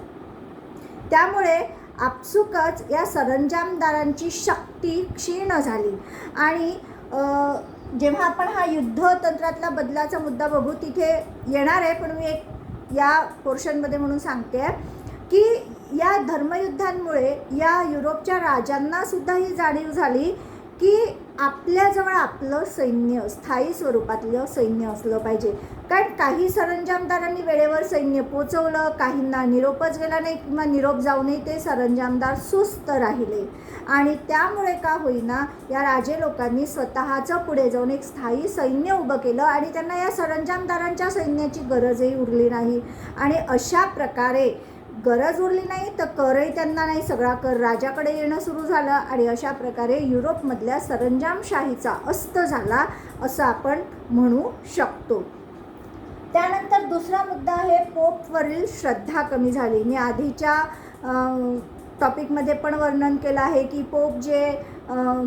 त्यामुळे आपसुकच या सरंजामदारांची शक्ती क्षीण झाली आणि जेव्हा आपण हा युद्धतंत्रातला बदलाचा मुद्दा बघू तिथे येणार आहे, पण मी एक या पोर्शनमध्ये म्हणून सांगते की या धर्मयुद्धांमुळे या युरोपच्या राजांना सुद्धा ही जाणीव झाली की आपल्याजवळ आपलं सैन्य, स्थायी स्वरूपातलं सैन्य असलं पाहिजे. कारण काही सरंजामदारांनी वेळेवर सैन्य पोचवलं, काहींना निरोपच गेला नाही किंवा निरोप जाऊनही ते सरंजामदार सुस्त राहिले. आणि त्यामुळे का होईना या राजे लोकांनी स्वतःचं पुढे जाऊन एक स्थायी सैन्य उभं केलं आणि त्यांना या सरंजामदारांच्या सैन्याची गरजही उरली नाही. आणि अशा प्रकारे गरज उरली नाही तर करही त्यांना नाही, सगळा कर राजाकडे येणं सुरू झालं आणि अशा प्रकारे युरोपमधल्या सरंजामशाहीचा अस्त झाला असं आपण म्हणू शकतो. त्यानंतर दुसरा मुद्दा आहे पोपवरील श्रद्धा कमी झाली. मी आधीच्या टॉपिकमध्ये पण वर्णन केलं आहे की पोप जे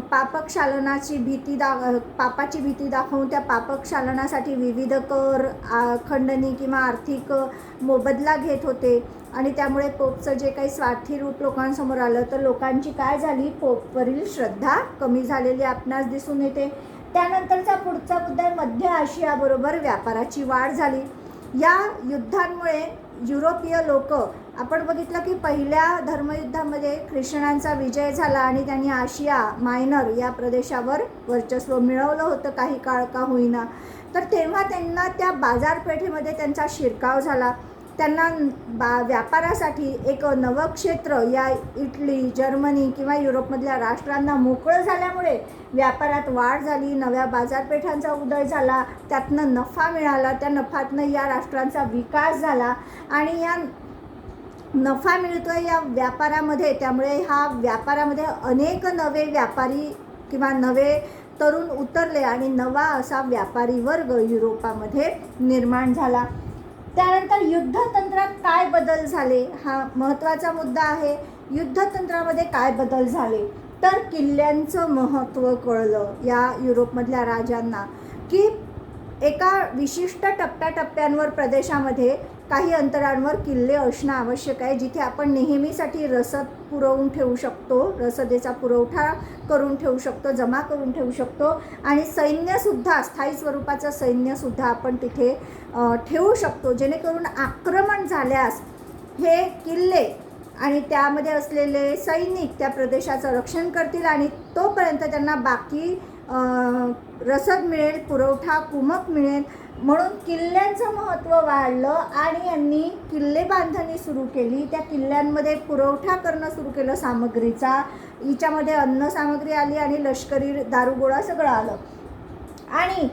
पापाची भीती दाखवून त्या पापक्षालनासाठी विविध कर, खंडणी किंवा आर्थिक मोबदला घेत होते आणि त्यामुळे पोपचं जे काही स्वार्थी रूप लोकांसमोर आलं तर लोकांची काय झाली, पोपवरील श्रद्धा कमी झालेली आपणास दिसून येते. त्यानंतरचा पुढचा मुद्दा आहे मध्य आशियाबरोबर व्यापाराची वाढ झाली. या युद्धांमुळे युरोपीय लोक, आपण बघितलं की पहिल्या धर्मयुद्धामध्ये ख्रिश्चनांचा विजय झाला आणि त्यांनी आशिया मायनर या प्रदेशावर वर्चस्व मिळवलं होतं काही काळ का होईना. तर तेव्हा त्यांना त्या बाजारपेठेमध्ये त्यांचा शिरकाव झाला. त्यांना व्यापारासाठी एक नवं क्षेत्र या इटली, जर्मनी किंवा युरोपमधल्या राष्ट्रांना मोकळं झाल्यामुळे व्यापारात वाढ झाली, नव्या बाजारपेठांचा उदय झाला, त्यातनं नफा मिळाला, त्या नफ्यातनं या राष्ट्रांचा विकास झाला आणि या नफा मिळतोय या व्यापारामध्ये. त्यामुळे हा व्यापारामध्ये अनेक नवे व्यापारी किंवा नवे तरुण उतरले आणि नवा असा व्यापारी वर्ग युरोपामध्ये निर्माण झाला. त्यानंतर युद्धतंत्रात काय बदल झाले हा महत्त्वाचा मुद्दा आहे. युद्धतंत्रामध्ये काय बदल झाले तर किल्ल्यांचं महत्त्व कळलं या युरोपमधल्या राजांना की एका विशिष्ट टप्प्याटप्प्यांवर प्रदेशामध्ये काही अंतरांवर किल्ले असणं आवश्यक आहे, जिथे आपण नेहमीसाठी रसद पुरवून ठेवू शकतो, रसदेचा पुरवठा करून ठेवू शकतो, जमा करून ठेवू शकतो आणि सैन्यसुद्धा, स्थायी स्वरूपाचं सैन्यसुद्धा आपण तिथे ठेवू शकतो, जेणेकरून आक्रमण झाल्यास हे किल्ले आणि त्यामध्ये असलेले सैनिक त्या प्रदेशाचं रक्षण करतील आणि तोपर्यंत त्यांना बाकी रसद मिळेल, पुरवठा कुमक मिळेल. म्हणून किल्ल्यांचं महत्त्व वाढलं आणि यांनी किल्ले बांधणी सुरू केली. त्या किल्ल्यांमध्ये पुरवठा करणं सुरू केलं सामग्रीचा. हिच्यामध्ये अन्न सामग्री आली आणि लष्करी दारुगोळा सगळं आलं आणि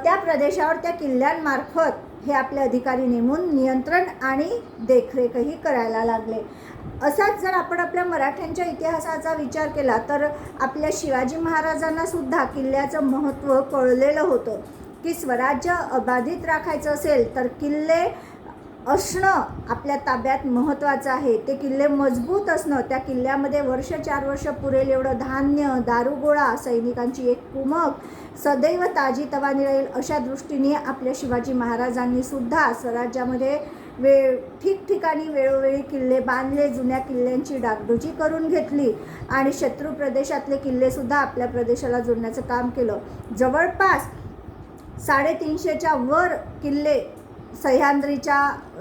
त्या प्रदेशावर त्या किल्ल्यांमार्फत हे आपले अधिकारी नेमून नियंत्रण आणि देखरेखही करायला लागले. असाच जर आपण आपल्या मराठ्यांच्या इतिहासाचा विचार केला तर आपल्या शिवाजी महाराजांना सुद्धा किल्ल्याचं महत्त्व कळलेलं होतं की स्वराज्य अबाधित राखायचं असेल तर किल्ले असणं आपल्या ताब्यात महत्त्वाचं आहे. ते किल्ले मजबूत असणं, त्या किल्ल्यामध्ये 4 वर्ष पुरेल एवढं धान्य, दारुगोळा, सैनिकांची एक कुमक सदैव ताजीतवानी राहील अशा दृष्टीने आपल्या शिवाजी महाराजांनी सुद्धा स्वराज्यामध्ये ठिकठिकाणी वेळोवेळी किल्ले बांधले, जुन्या किल्ल्यांची डागडुजी करून घेतली आणि शत्रू प्रदेशातले किल्लेसुद्धा आपल्या प्रदेशाला जोडण्याचं काम केलं. जवळपास 350च्या वर किल्ले सह्याद्रीच्या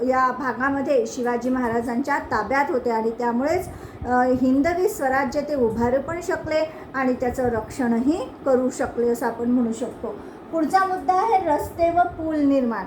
या भागामध्ये शिवाजी महाराजांच्या ताब्यात होते आणि त्यामुळेच हिंदवी स्वराज्य ते उभारू पण शकले आणि त्याचं रक्षणही करू शकले असं आपण म्हणू शकतो. पुढचा मुद्दा आहे रस्ते व पूल निर्माण.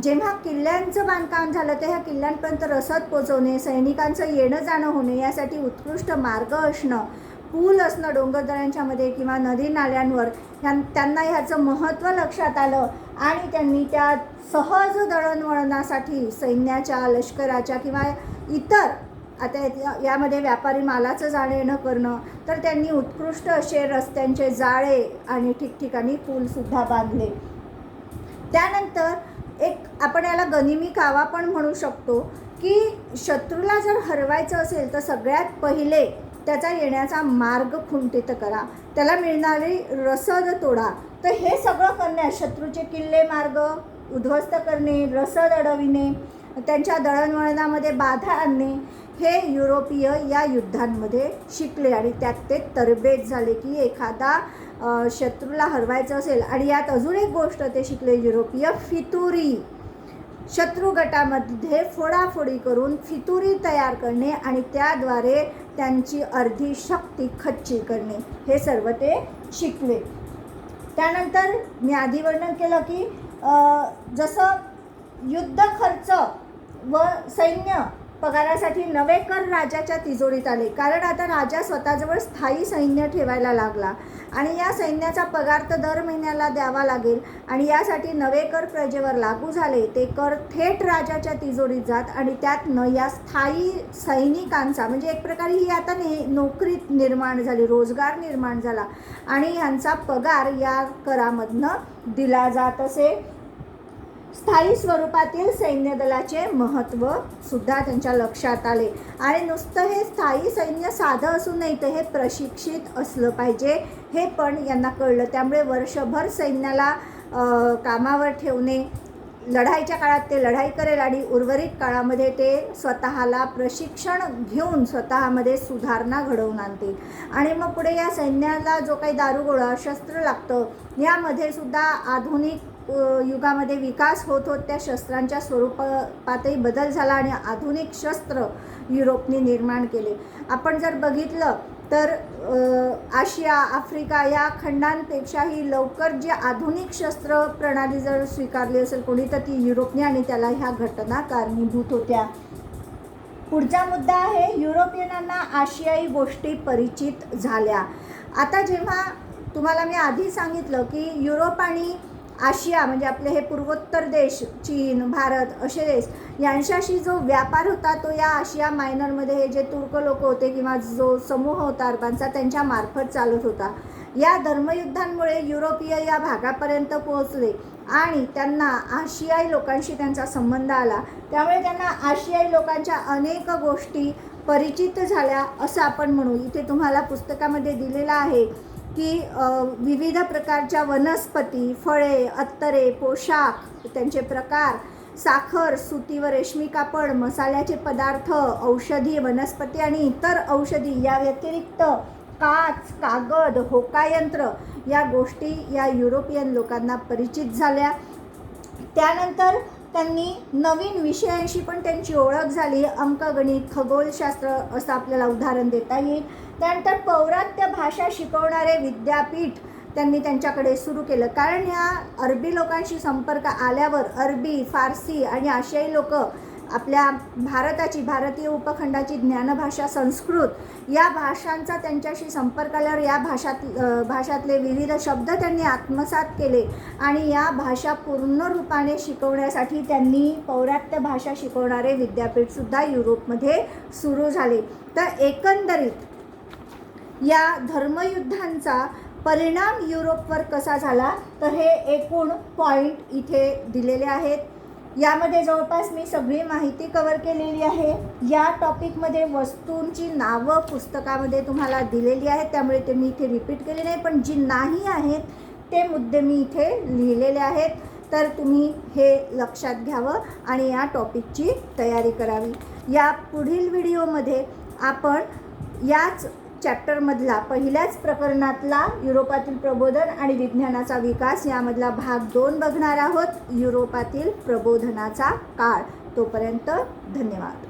जेव्हा किल्ल्यांचं बांधकाम झालं तर ह्या किल्ल्यांपर्यंत रसद पोचवणे, सैनिकांचं येणं जाणं होणे यासाठी उत्कृष्ट मार्ग असणं, पूल असणं डोंगरदऱ्यांच्यामध्ये किंवा नदी नाल्यांवर, त्यांना ह्याचं महत्त्व लक्षात आलं आणि त्यांनी त्या सहज दळणवळणासाठी सैन्याच्या, लष्कराच्या किंवा इतर आता यामध्ये व्यापारी मालाचं जाणं येणं करणं, तर त्यांनी उत्कृष्ट असे रस्त्यांचे जाळे आणि ठिकठिकाणी पूलसुद्धा बांधले. त्यानंतर एक आपण याला गनिमी कावा पण म्हणू शकतो की शत्रूला जर हरवायचं असेल तर सगळ्यात पहिले त्याचा येण्याचा मार्ग खुंटीत करा, त्याला मिळणारी रसद तोडा. तर हे सगळं करण्यास शत्रूचे किल्ले मार्ग उद्ध्वस्त करणे, रसद अडविणे, त्यांच्या दळणवळणामध्ये बाधा आणणे हे युरोपीय या युद्धांमध्ये शिकले आणि त्यात ते तरबेज झाले की एखादा शत्रूला हरवायचं असेल. आणि यात अजून एक गोष्ट ते शिकले युरोपीय, फितुरी. शत्रू गटामध्ये फोडाफोडी करून फितुरी तयार करणे आणि त्याद्वारे त्यांची अर्धी शक्ती खच्ची करणे, हे सर्व ते शिकले. त्यानंतर मी आधी वर्णन केलं की जसं युद्ध खर्च व सैन्य पगारासाठी नवे कर राजाच्या तिजोरीत आले, कारण आता राजा स्वतःजवळ स्थायी सैन्य ठेवायला लागला आणि या सैन्याचा पगार तर दर महिन्याला द्यावा लागेल आणि यासाठी नवे कर प्रजेवर लागू झाले. ते कर थेट राजाच्या तिजोरीत जात आणि त्यातनं या स्थायी सैनिकांचा म्हणजे एक प्रकारे ही आता नोकरी निर्माण झाली, रोजगार निर्माण झाला आणि यांचा पगार या करामधनं दिला जात असे. स्थायी स्वरूपातील सैन्य दलाचे महत्त्व सुद्धा त्यांच्या लक्षात आले आणि नुसतं हे स्थायी सैन्य साधं असून नाही तर हे प्रशिक्षित असलं पाहिजे हे पण यांना कळलं. त्यामुळे वर्षभर सैन्याला कामावर ठेवणे, लढाईच्या काळात ते लढाई करेल आणि उर्वरित काळामध्ये ते स्वतःला प्रशिक्षण घेऊन स्वतःमध्ये सुधारणा घडवून आणतील आणि मग पुढे या सैन्याला जो काही दारुगोळा शस्त्र लागतं यामध्ये सुद्धा आधुनिक युगामध्ये विकास होत त्या शस्त्रांच्या स्वरूपातही बदल झाला आणि आधुनिक शस्त्र युरोपने निर्माण केले. आपण जर बघितलं तर आशिया, आफ्रिका या खंडांपेक्षाही लवकर जी आधुनिक शस्त्र प्रणाली जर स्वीकारली असेल कोणी तर ती युरोपने आणि त्याला ह्या घटना कारणीभूत होत्या. पुढचा मुद्दा आहे युरोपियनांना आशियाई गोष्टी परिचित झाल्या. आता जेव्हा तुम्हाला मी आधी सांगितलं की युरोप आणि आशिया म्हणजे आपले हे पूर्वोत्तर देश, चीन, भारत असे देश यांच्याशी जो व्यापार होता तो या आशिया मायनरमध्ये हे जे तुर्क लोक होते किंवा जो समूह होता अरबांचा त्यांच्या मार्फत चालत होता. या धर्मयुद्धांमुळे युरोपीय या भागापर्यंत पोहोचले आणि त्यांना आशियाई लोकांशी त्यांचा संबंध आला. त्यामुळे त्यांना आशियाई लोकांच्या अनेक गोष्टी परिचित झाल्या असं आपण म्हणू. इथे तुम्हाला पुस्तकामध्ये दिलेलं आहे की विविध प्रकारच्या वनस्पती, फळे, अत्तरे, पोशाख, त्यांचे प्रकार, साखर, सुती व रेशमी कापड, मसाल्याचे पदार्थ, औषधी, वनस्पती आणि इतर औषधी या व्यतिरिक्त काच, कागद, होकायंत्र या गोष्टी या युरोपियन लोकांना परिचित झाल्या. त्यानंतर त्यांनी नवीन विषयांशी पण त्यांची ओळख झाली. अंकगणित, खगोलशास्त्र असं आपल्याला उदाहरण देता येईल. त्यानंतर पौरात्य भाषा शिकवणारे विद्यापीठ त्यांनी त्यांच्याकडे सुरू केलं, कारण ह्या अरबी लोकांशी संपर्क आल्यावर अरबी, फारसी आणि आशियाई लोक आपल्या भारतीय उपखंडाची ज्ञानभाषा संस्कृत या भाषांचा त्यांच्याशी संपर्क आल्यावर या भाषातले विविध शब्द त्यांनी आत्मसात केले आणि या भाषा पूर्ण रूपाने शिकवण्यासाठी त्यांनी पौरात्य भाषा शिकवणारे विद्यापीठसुद्धा युरोपमध्ये सुरू झाले. तर एकंदरीत या धर्मयुद्धांचा परिणाम युरोपवर कसा झाला तर हे एकूण पॉईंट इथे दिलेले आहेत. यामध्ये जवळपास मी सगळी माहिती कव्हर केलेली आहे. या टॉपिकमध्ये वस्तूंची नावं पुस्तकामध्ये तुम्हाला दिलेली आहेत, त्यामुळे ते मी इथे रिपीट केले नाही, पण जी नाही आहेत ते मुद्दे मी इथे लिहिलेले आहेत. तर तुम्ही हे लक्षात घ्यावं आणि या टॉपिकची तयारी करावी. या पुढील व्हिडिओमध्ये आपण याच चॅप्टरमधला पहिल्याच प्रकरणातला युरोपातील प्रबोधन आणि विज्ञानाचा विकास यामधला भाग 2 बघणार आहोत. युरोपातील प्रबोधनाचा काळ. तोपर्यंत धन्यवाद.